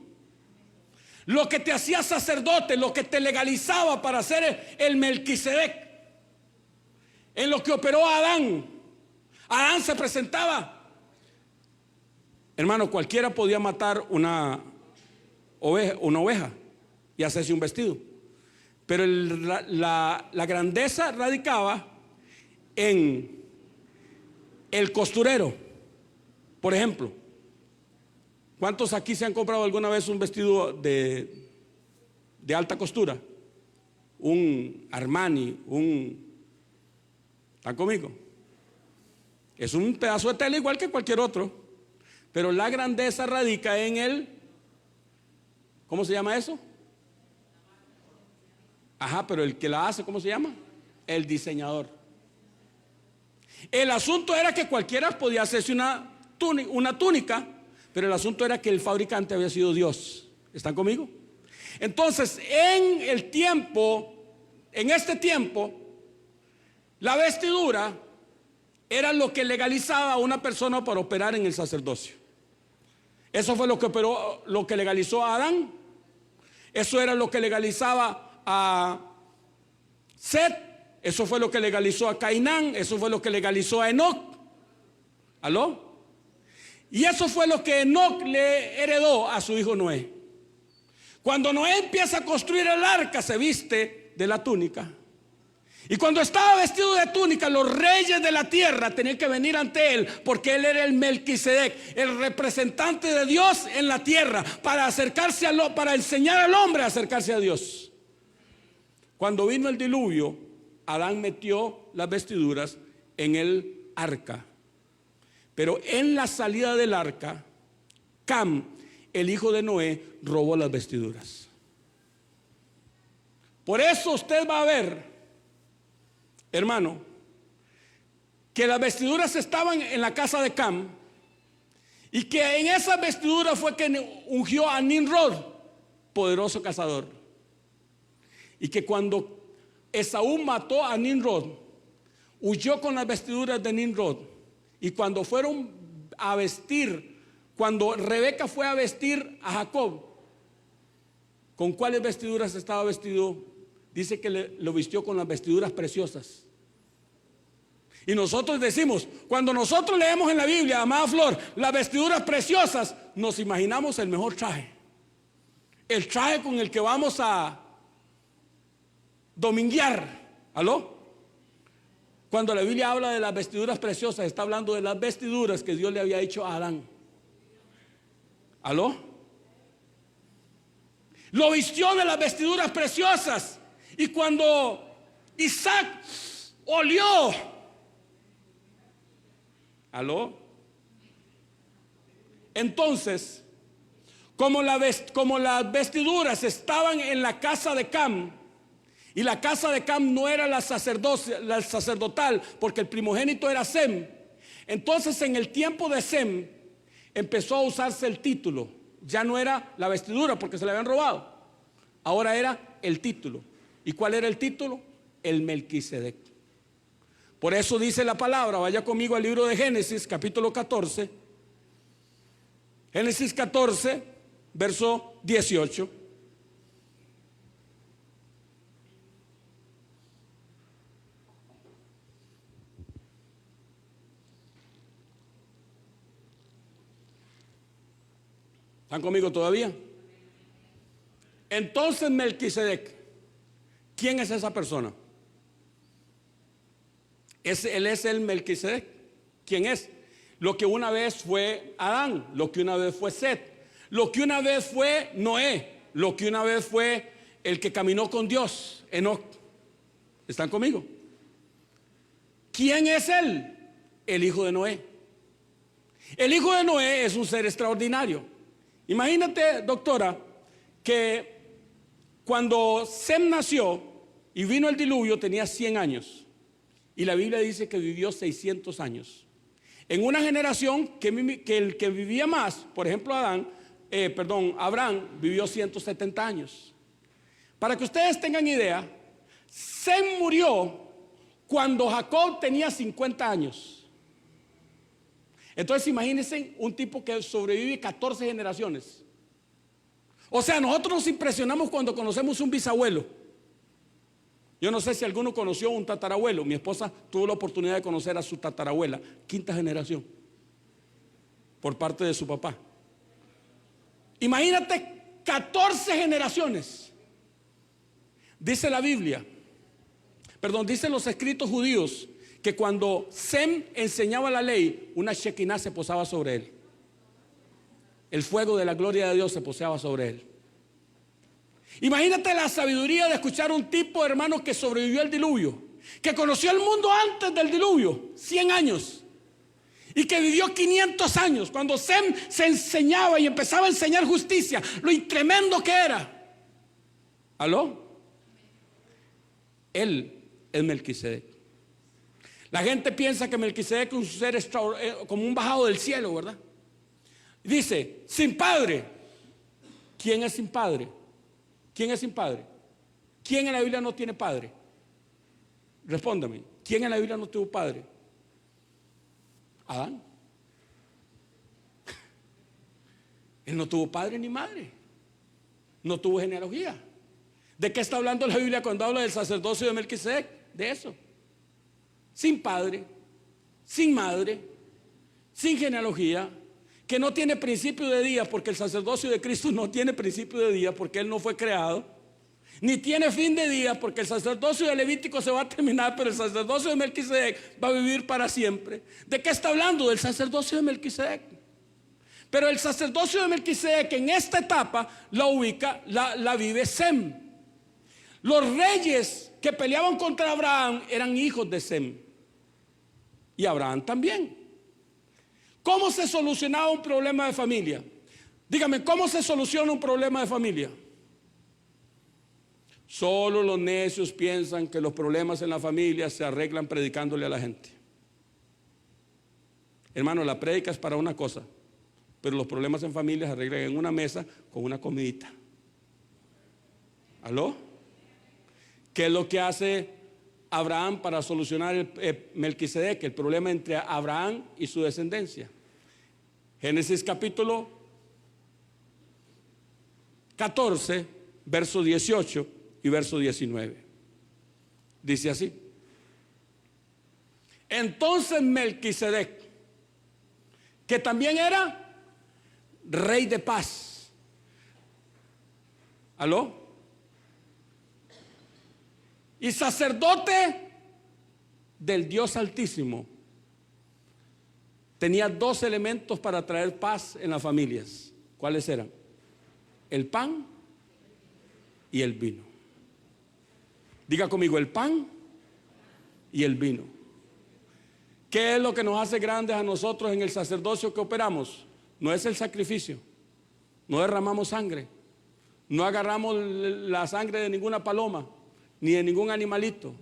A: Lo que te hacía sacerdote, lo que te legalizaba para ser el Melquisedec, en lo que operó Adán. Adán se presentaba. Hermano, cualquiera podía matar una oveja y hacerse un vestido. Pero la grandeza radicaba en el costurero. Por ejemplo, ¿cuántos aquí se han comprado alguna vez un vestido de alta costura? Un Armani, ¿están conmigo? Es un pedazo de tela igual que cualquier otro, pero la grandeza radica en el, ¿cómo se llama eso? Ajá, pero el que la hace, ¿cómo se llama? El diseñador. El asunto era que cualquiera podía hacerse una túnica, pero el asunto era que el fabricante había sido Dios. ¿Están conmigo? Entonces, en este tiempo, la vestidura era lo que legalizaba a una persona para operar en el sacerdocio. Eso fue lo que legalizó a Adán. Eso era lo que legalizaba a Set. Eso fue lo que legalizó a Cainán. Eso fue lo que legalizó a Enoc. ¿Aló? Y eso fue lo que Enoc le heredó a su hijo Noé. Cuando Noé empieza a construir el arca, se viste de la túnica. Y cuando estaba vestido de túnica, los reyes de la tierra tenían que venir ante él, porque él era el Melquisedec, el representante de Dios en la tierra, para acercarse para enseñar al hombre a acercarse a Dios. Cuando vino el diluvio, Adán metió las vestiduras en el arca. Pero en la salida del arca, Cam, el hijo de Noé, robó las vestiduras. Por eso usted va a ver, hermano, que las vestiduras estaban en la casa de Cam, y que en esas vestiduras fue que ungió a Nimrod, poderoso cazador. Y que cuando Esaú mató a Nimrod, huyó con las vestiduras de Nimrod. Y cuando fueron a vestir, cuando Rebeca fue a vestir a Jacob, ¿con cuáles vestiduras estaba vestido? Dice que lo vistió con las vestiduras preciosas. Y nosotros decimos, cuando nosotros leemos en la Biblia, amada Flor, las vestiduras preciosas, nos imaginamos el mejor traje. El traje con el que vamos a dominguear. ¿Aló? Cuando la Biblia habla de las vestiduras preciosas, está hablando de las vestiduras que Dios le había hecho a Adán. ¿Aló? Lo vistió de las vestiduras preciosas. Y cuando Isaac olió, ¿aló? Entonces, como las vestiduras estaban en la casa de Cam, y la casa de Cam no era la sacerdotal, porque el primogénito era Sem. Entonces, en el tiempo de Sem, empezó a usarse el título. Ya no era la vestidura porque se le habían robado. Ahora era el título. ¿Y cuál era el título? El Melquisedec. Por eso dice la palabra, vaya conmigo al libro de Génesis, capítulo 14. Génesis 14, verso 18. ¿Están conmigo todavía? Entonces Melquisedec, ¿quién es esa persona? Él es el Melquisedec. ¿Quién es? Lo que una vez fue Adán, lo que una vez fue Set, lo que una vez fue Noé, lo que una vez fue el que caminó con Dios, Enoc. ¿Están conmigo? ¿Quién es él? El hijo de Noé. El hijo de Noé es un ser extraordinario. Imagínate, doctora, que cuando Sem nació y vino el diluvio tenía 100 años. Y la Biblia dice que vivió 600 años. En una generación que el que vivía más, por ejemplo Abraham vivió 170 años. Para que ustedes tengan idea, Sem murió cuando Jacob tenía 50 años. Entonces imagínense un tipo que sobrevive 14 generaciones. O sea, nosotros nos impresionamos cuando conocemos un bisabuelo. Yo no sé si alguno conoció un tatarabuelo. Mi esposa tuvo la oportunidad de conocer a su tatarabuela, 5ª generación, por parte de su papá. Imagínate 14 generaciones. Dice la Biblia, dicen los escritos judíos, que cuando Sem enseñaba la ley, una Shekinah se posaba sobre él. El fuego de la gloria de Dios se posaba sobre él. Imagínate la sabiduría de escuchar a un tipo, hermano, que sobrevivió al diluvio, que conoció el mundo antes del diluvio, 100 años, y que vivió 500 años. Cuando Sem se enseñaba y empezaba a enseñar justicia, lo tremendo que era. ¿Aló? Él es Melquisedec. La gente piensa que Melquisedec es un ser como un bajado del cielo, ¿verdad? Dice, sin padre. ¿Quién es sin padre? ¿Quién es sin padre? ¿Quién en la Biblia no tiene padre? Respóndame. ¿Quién en la Biblia no tuvo padre? Adán. Él no tuvo padre ni madre. No tuvo genealogía. ¿De qué está hablando la Biblia cuando habla del sacerdocio de Melquisedec? De eso. Sin padre, sin madre, sin genealogía, que no tiene principio de día, porque el sacerdocio de Cristo no tiene principio de día, porque Él no fue creado, ni tiene fin de día, porque el sacerdocio de Levítico se va a terminar, pero el sacerdocio de Melquisedec va a vivir para siempre. ¿De qué está hablando? Del sacerdocio de Melquisedec. Pero el sacerdocio de Melquisedec en esta etapa la vive Sem. Los reyes que peleaban contra Abraham eran hijos de Sem. Y Abraham también. ¿Cómo se solucionaba un problema de familia? Dígame, ¿cómo se soluciona un problema de familia? Solo los necios piensan que los problemas en la familia se arreglan predicándole a la gente. Hermano, la prédica es para una cosa, pero los problemas en familia se arreglan en una mesa con una comidita. ¿Aló? ¿Qué es lo que hace Abraham para solucionar Melquisedec, el problema entre Abraham y su descendencia? Génesis capítulo 14, verso 18 y verso 19. Dice así: entonces Melquisedec, que también era rey de paz. ¿Aló? Y sacerdote del Dios Altísimo, tenía 2 elementos para traer paz en las familias. ¿Cuáles eran? El pan y el vino. Diga conmigo, el pan y el vino. ¿Qué es lo que nos hace grandes a nosotros en el sacerdocio que operamos? No es el sacrificio, no derramamos sangre, no agarramos la sangre de ninguna paloma ni de ningún animalito.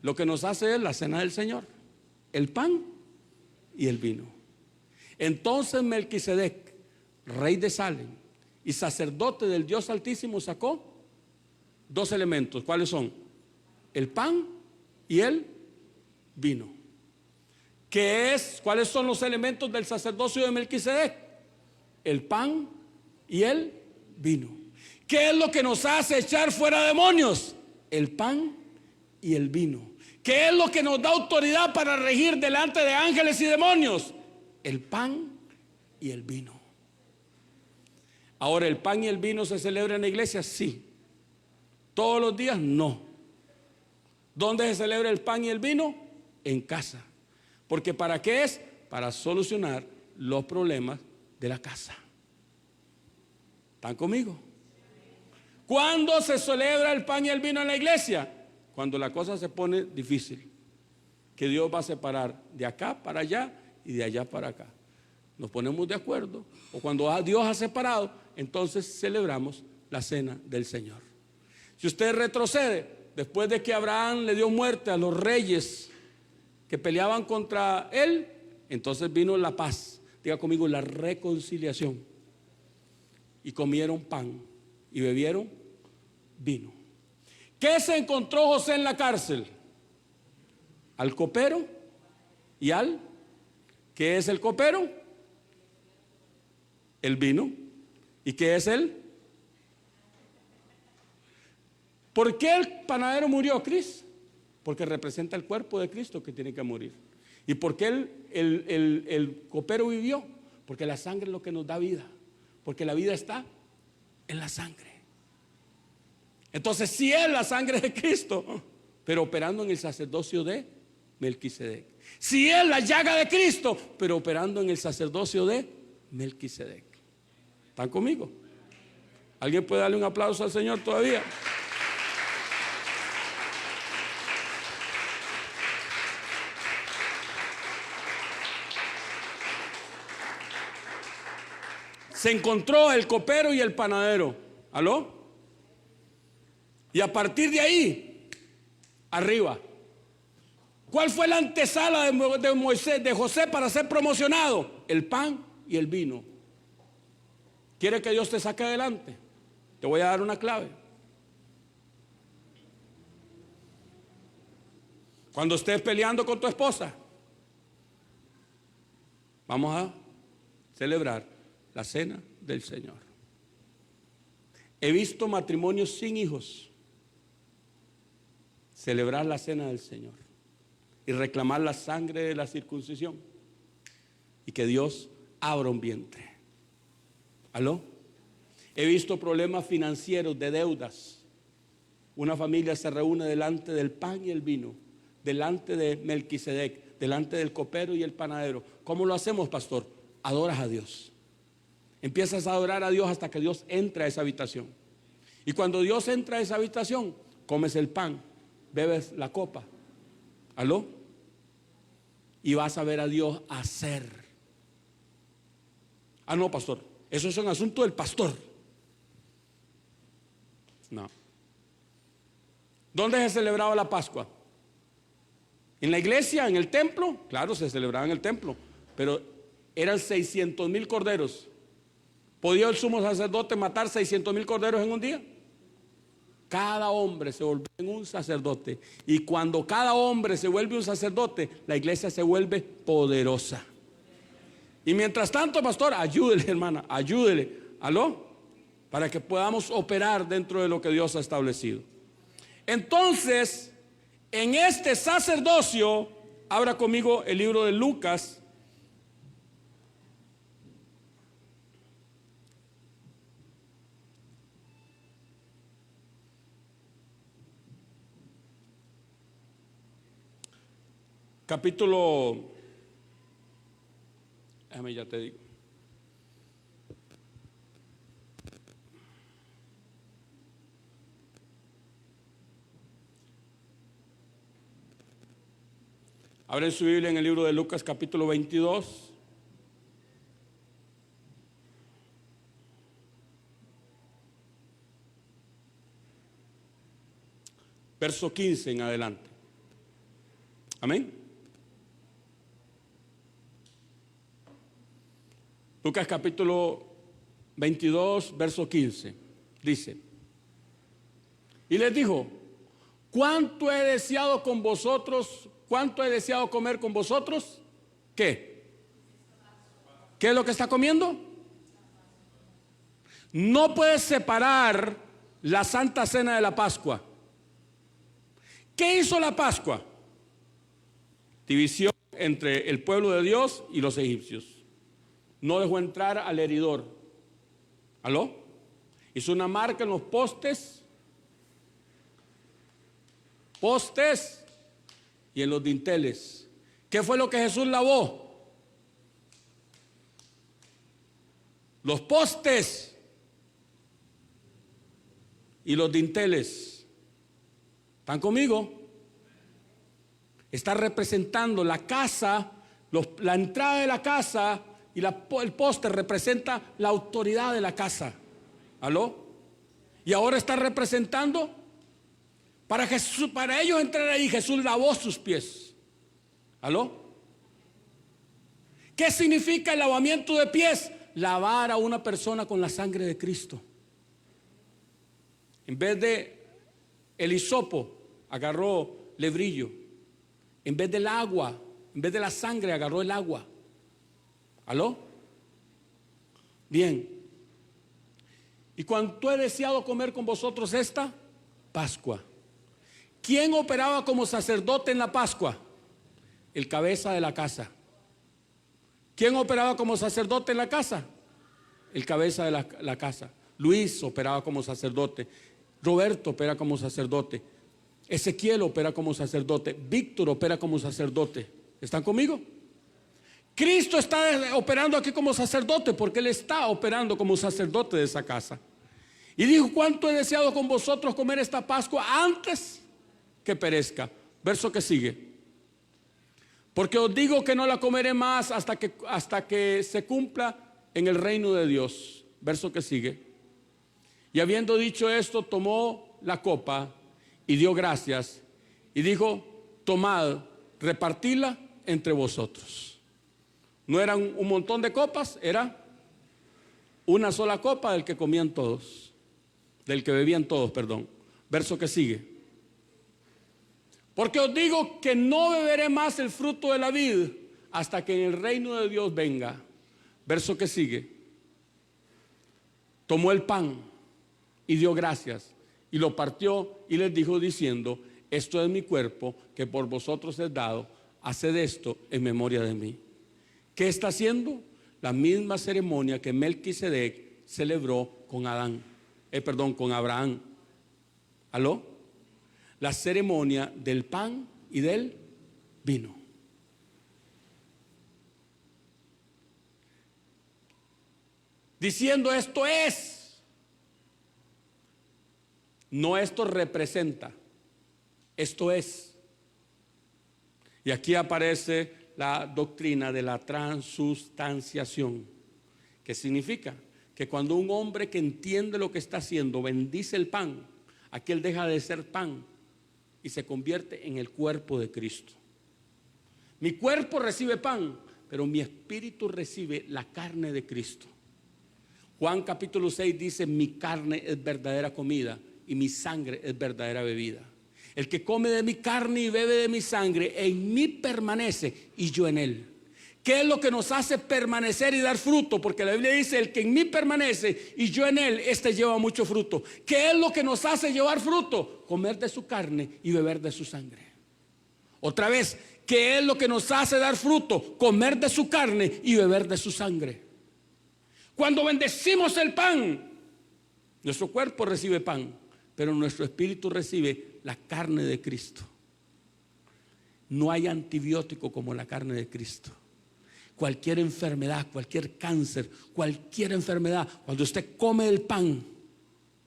A: Lo que nos hace es la cena del Señor, el pan y el vino. Entonces Melquisedec, rey de Salem y sacerdote del Dios Altísimo, sacó dos elementos. ¿Cuáles son? El pan y el vino. ¿Cuáles son los elementos del sacerdocio de Melquisedec? El pan y el vino. ¿Qué es lo que nos hace echar fuera demonios? El pan y el vino. ¿Qué es lo que nos da autoridad para regir delante de ángeles y demonios? El pan y el vino. Ahora, ¿el pan y el vino se celebra en la iglesia? Sí. ¿Todos los días? No. ¿Dónde se celebra el pan y el vino? En casa. Porque ¿para qué es? Para solucionar los problemas de la casa. ¿Están conmigo? ¿Cuándo se celebra el pan y el vino en la iglesia? Cuando la cosa se pone difícil, que Dios va a separar de acá para allá y de allá para acá. Nos ponemos de acuerdo, o cuando Dios ha separado, entonces celebramos la cena del Señor. Si usted retrocede, después de que Abraham le dio muerte a los reyes que peleaban contra él, entonces vino la paz. Diga conmigo, la reconciliación. Y comieron pan y bebieron vino. ¿Qué se encontró José en la cárcel? Al copero y al... ¿Qué es el copero? El vino. ¿Y qué es él? ¿Por qué el panadero murió, Cris? Porque representa el cuerpo de Cristo que tiene que morir. ¿Y por qué el copero vivió? Porque la sangre es lo que nos da vida. Porque la vida está en la sangre. Entonces sí es la sangre de Cristo, pero operando en el sacerdocio de Melquisedec. Sí es la llaga de Cristo, pero operando en el sacerdocio de Melquisedec. ¿Están conmigo? ¿Alguien puede darle un aplauso al Señor todavía? Se encontró el copero y el panadero. ¿Aló? Y a partir de ahí, arriba. ¿Cuál fue la antesala de Moisés, de José, para ser promocionado? El pan y el vino. ¿Quiere que Dios te saque adelante? Te voy a dar una clave. Cuando estés peleando con tu esposa, vamos a celebrar la cena del Señor. He visto matrimonios sin hijos celebrar la cena del Señor y reclamar la sangre de la circuncisión y que Dios abra un vientre. ¿Aló? He visto problemas financieros de deudas. Una familia se reúne delante del pan y el vino, delante de Melquisedec, delante del copero y el panadero. ¿Cómo lo hacemos, pastor? Adoras a Dios. Empiezas a adorar a Dios hasta que Dios entra a esa habitación. Y cuando Dios entra a esa habitación, comes el pan, bebes la copa. ¿Aló? Y vas a ver a Dios hacer. Ah, no, pastor, eso es un asunto del pastor. No. ¿Dónde se celebraba la Pascua? ¿En la iglesia? ¿En el templo? Claro, se celebraba en el templo, pero eran 600,000 corderos. ¿Podía el sumo sacerdote matar 600,000 corderos en un día? Cada hombre se volvió un sacerdote. Y cuando cada hombre se vuelve un sacerdote, la iglesia se vuelve poderosa. Y mientras tanto, pastor, ayúdele, hermana, ayúdele. ¿Aló? Para que podamos operar dentro de lo que Dios ha establecido. Entonces, en este sacerdocio, abra conmigo el libro de Lucas. Capítulo, déjame ya te digo. Abren su Biblia en el libro de Lucas capítulo 22. Verso 15 en adelante. Amén. Lucas capítulo 22, verso 15. Dice: y les dijo: ¿cuánto he deseado con vosotros? ¿Cuánto he deseado comer con vosotros? ¿Qué? ¿Qué es lo que está comiendo? No puedes separar la Santa Cena de la Pascua. ¿Qué hizo la Pascua? División entre el pueblo de Dios y los egipcios. No dejó entrar al heridor. ¿Aló? Hizo una marca en los postes y en los dinteles. ¿Qué fue lo que Jesús lavó? Los postes y los dinteles. ¿Están conmigo? Está representando la casa, la entrada de la casa, y el poste representa la autoridad de la casa. ¿Aló? Y ahora está representando para Jesús, para ellos entrar ahí. Jesús lavó sus pies. ¿Aló? ¿Qué significa el lavamiento de pies? Lavar a una persona con la sangre de Cristo. En vez de el hisopo, agarró lebrillo. En vez del agua, en vez de la sangre, agarró el agua. ¿Aló? Bien. ¿Y cuánto he deseado comer con vosotros esta Pascua? ¿Quién operaba como sacerdote en la Pascua? El cabeza de la casa. ¿Quién operaba como sacerdote en la casa? El cabeza de la casa. Luis operaba como sacerdote. Roberto opera como sacerdote. Ezequiel opera como sacerdote. Víctor opera como sacerdote. ¿Están conmigo? Cristo está operando aquí como sacerdote, porque Él está operando como sacerdote de esa casa. Y dijo: ¿cuánto he deseado con vosotros comer esta Pascua antes que perezca? Verso que sigue: porque os digo que no la comeré más hasta que se cumpla en el reino de Dios. Verso que sigue: y habiendo dicho esto, tomó la copa y dio gracias y dijo: tomad, repartidla entre vosotros. No eran un montón de copas, era una sola copa del que comían todos, del que bebían todos, perdón. Verso que sigue: porque os digo que no beberé más el fruto de la vid hasta que en el reino de Dios venga. Verso que sigue: tomó el pan y dio gracias y lo partió y les dijo diciendo: esto es mi cuerpo que por vosotros es dado, haced esto en memoria de mí. ¿Qué está haciendo? La misma ceremonia que Melquisedec celebró con con Abraham. ¿Aló? La ceremonia del pan y del vino. Diciendo: esto es. No, esto representa, esto es. Y aquí aparece la doctrina de la transustanciación, que significa que cuando un hombre que entiende lo que está haciendo bendice el pan, aquel deja de ser pan y se convierte en el cuerpo de Cristo. Mi cuerpo recibe pan, pero mi espíritu recibe la carne de Cristo. Juan capítulo 6 dice: mi carne es verdadera comida y mi sangre es verdadera bebida. El que come de mi carne y bebe de mi sangre, en mí permanece y yo en él. ¿Qué es lo que nos hace permanecer y dar fruto? Porque la Biblia dice: el que en mí permanece y yo en él, este lleva mucho fruto. ¿Qué es lo que nos hace llevar fruto? Comer de su carne y beber de su sangre. Otra vez, ¿qué es lo que nos hace dar fruto? Comer de su carne y beber de su sangre. Cuando bendecimos el pan, nuestro cuerpo recibe pan, pero nuestro espíritu recibe la carne de Cristo. No hay antibiótico como la carne de Cristo. Cualquier enfermedad, cualquier cáncer, cualquier enfermedad, cuando usted come el pan,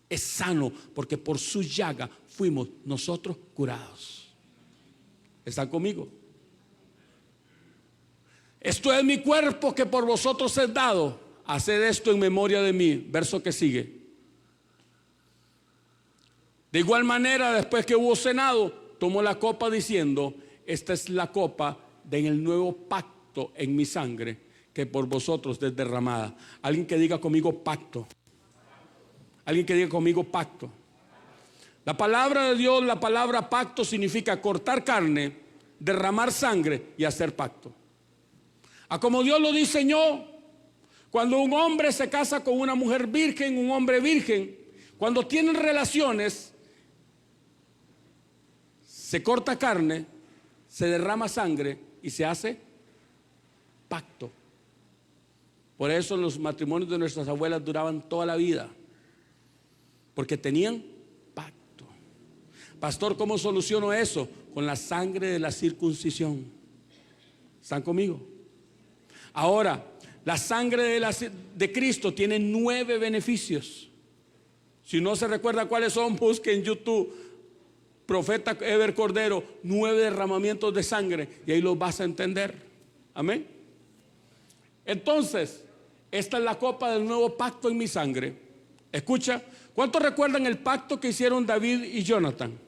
A: es sano, porque por su llaga fuimos nosotros curados. ¿Están conmigo? Esto es mi cuerpo que por vosotros es dado, haced esto en memoria de mí. Verso que sigue: de igual manera, después que hubo cenado, tomó la copa diciendo: esta es la copa del nuevo pacto en mi sangre, que por vosotros es derramada. Alguien que diga conmigo pacto. Alguien que diga conmigo pacto. La palabra de Dios, la palabra pacto significa cortar carne, derramar sangre y hacer pacto. A como Dios lo diseñó, cuando un hombre se casa con una mujer virgen, un hombre virgen, cuando tienen relaciones, se corta carne, se derrama sangre y se hace pacto. Por eso los matrimonios de nuestras abuelas duraban toda la vida, porque tenían pacto. Pastor, ¿cómo soluciono eso? Con la sangre de la circuncisión. ¿Están conmigo? Ahora, la sangre de Cristo tiene 9 beneficios. Si no se recuerda cuáles son, busque en YouTube Profeta Ever Cordero, 9 derramamientos de sangre, y ahí los vas a entender. Amén. Entonces, esta es la copa del nuevo pacto en mi sangre. Escucha, ¿cuántos recuerdan el pacto que hicieron David y Jonathan?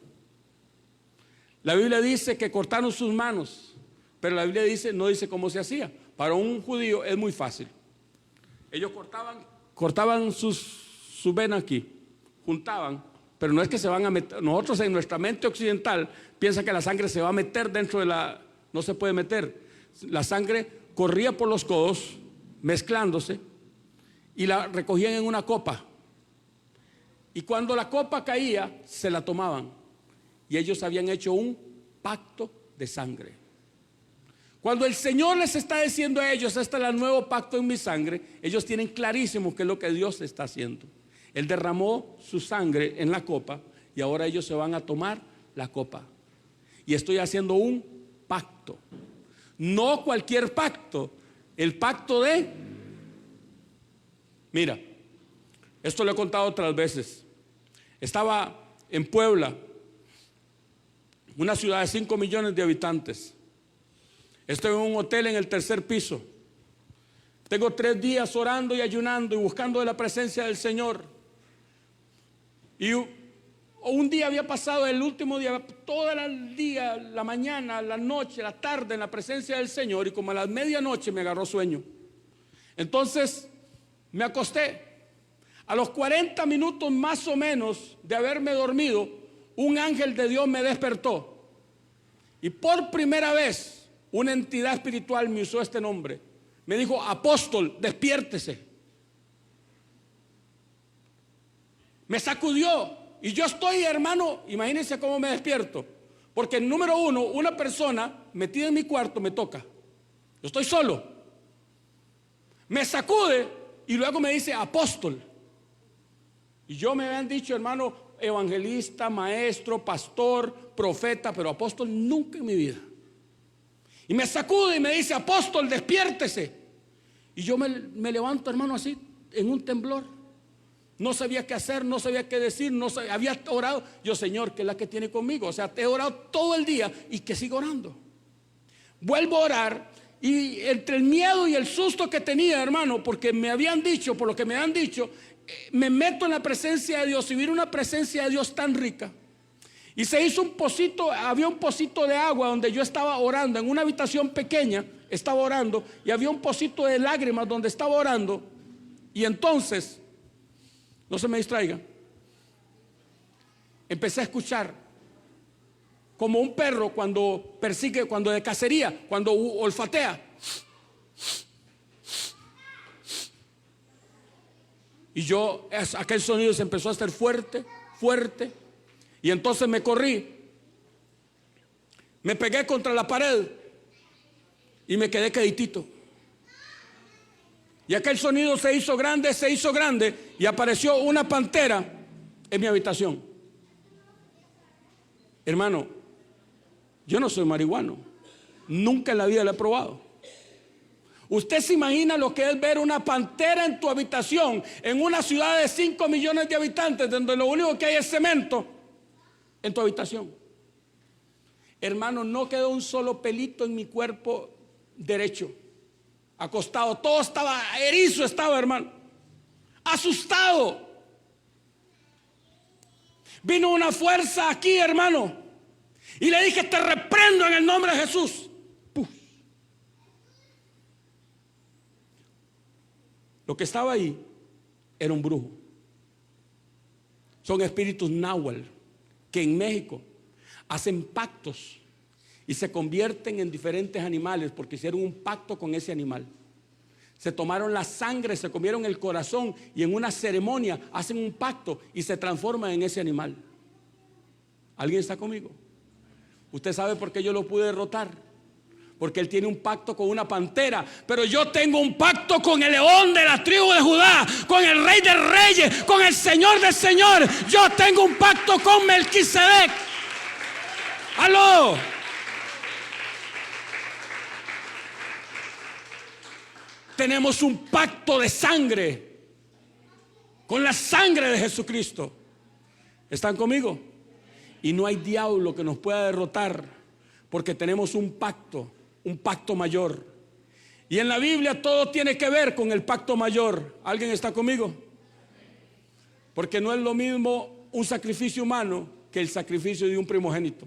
A: La Biblia dice que cortaron sus manos, pero la Biblia no dice cómo se hacía. Para un judío es muy fácil. Ellos cortaban su vena aquí, juntaban, pero no es que se van a meter. Nosotros en nuestra mente occidental piensa que la sangre se va a meter dentro de no se puede meter. La sangre corría por los codos, mezclándose, y la recogían en una copa. Y cuando la copa caía, se la tomaban. Y ellos habían hecho un pacto de sangre. Cuando el Señor les está diciendo a ellos, este es el nuevo pacto en mi sangre, ellos tienen clarísimo qué es lo que Dios está haciendo. Él derramó su sangre en la copa y ahora ellos se van a tomar la copa. Y estoy haciendo un pacto. No cualquier pacto, el pacto de... Mira, esto lo he contado otras veces. Estaba en Puebla, una ciudad de 5 millones de habitantes. Estoy en un hotel en el 3er piso. Tengo 3 días orando y ayunando y buscando de la presencia del Señor. Y un día había pasado, el último día, todo el día, la mañana, la noche, la tarde en la presencia del Señor, y como a las medianoche me agarró sueño. Entonces me acosté. A los 40 minutos más o menos de haberme dormido, un ángel de Dios me despertó. Y por primera vez una entidad espiritual me usó este nombre. Me dijo: apóstol, despiértese. Me sacudió. Y yo estoy, hermano, imagínense cómo me despierto. Porque número 1, una persona metida en mi cuarto me toca. Yo estoy solo. Me sacude y luego me dice apóstol. Y yo me habían dicho, hermano, evangelista, maestro, pastor, profeta, pero apóstol nunca en mi vida. Y me sacude y me dice: apóstol, despiértese. Y yo me levanto, hermano, así, en un temblor. No sabía qué hacer, no sabía qué decir, había orado. Yo: Señor, ¿qué es la que tiene conmigo? O sea, te he orado todo el día y que sigo orando. Vuelvo a orar y entre el miedo y el susto que tenía, hermano, porque me habían dicho, por lo que me han dicho, me meto en la presencia de Dios y vi una presencia de Dios tan rica. Y se hizo un pocito, había un pocito de agua donde yo estaba orando, en una habitación pequeña estaba orando, y había un pocito de lágrimas donde estaba orando. Y entonces, no se me distraiga, empecé a escuchar como un perro cuando persigue, cuando de cacería, cuando olfatea. Y aquel sonido se empezó a hacer fuerte, fuerte. Y entonces me corrí, me pegué contra la pared y me quedé queditito. Y aquel sonido se hizo grande y apareció una pantera en mi habitación. Hermano, yo no soy marihuano, nunca en la vida lo he probado. Usted se imagina lo que es ver una pantera en tu habitación, en una ciudad de 5 millones de habitantes, donde lo único que hay es cemento en tu habitación. Hermano, no quedó un solo pelito en mi cuerpo derecho, acostado, todo estaba erizo, hermano, asustado. Vino una fuerza aquí, hermano, y le dije: te reprendo en el nombre de Jesús. Puf. Lo que estaba ahí era un brujo. Son espíritus náhuatl que en México hacen pactos y se convierten en diferentes animales porque hicieron un pacto con ese animal. Se tomaron la sangre, se comieron el corazón y en una ceremonia hacen un pacto y se transforman en ese animal. ¿Alguien está conmigo? ¿Usted sabe por qué yo lo pude derrotar? Porque él tiene un pacto con una pantera, pero yo tengo un pacto con el león de la tribu de Judá, con el rey de reyes, con el señor del señor. Yo tengo un pacto con Melquisedec. ¡Aló! Tenemos un pacto de sangre con la sangre de Jesucristo. ¿Están conmigo? Y no hay diablo que nos pueda derrotar porque tenemos un pacto mayor. Y en la Biblia todo tiene que ver con el pacto mayor. ¿Alguien está conmigo? Porque no es lo mismo un sacrificio humano que el sacrificio de un primogénito.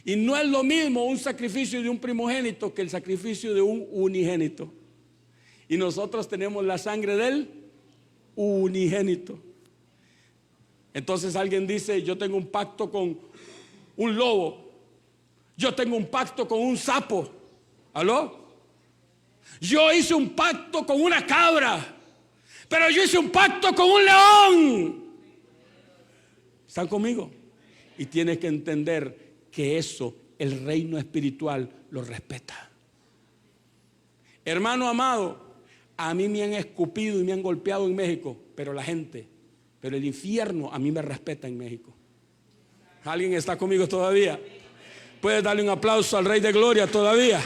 A: Y no es lo mismo un sacrificio de un primogénito que el sacrificio de un unigénito. Y nosotros tenemos la sangre del unigénito. Entonces alguien dice: yo tengo un pacto con un lobo, yo tengo un pacto con un sapo. ¿Aló? Yo hice un pacto con una cabra, pero yo hice un pacto con un león. ¿Están conmigo? Y tienes que entender que eso el reino espiritual lo respeta. Hermano amado, a mí me han escupido y me han golpeado en México, pero el infierno a mí me respeta en México. ¿Alguien está conmigo todavía? ¿Puedes darle un aplauso al Rey de Gloria todavía?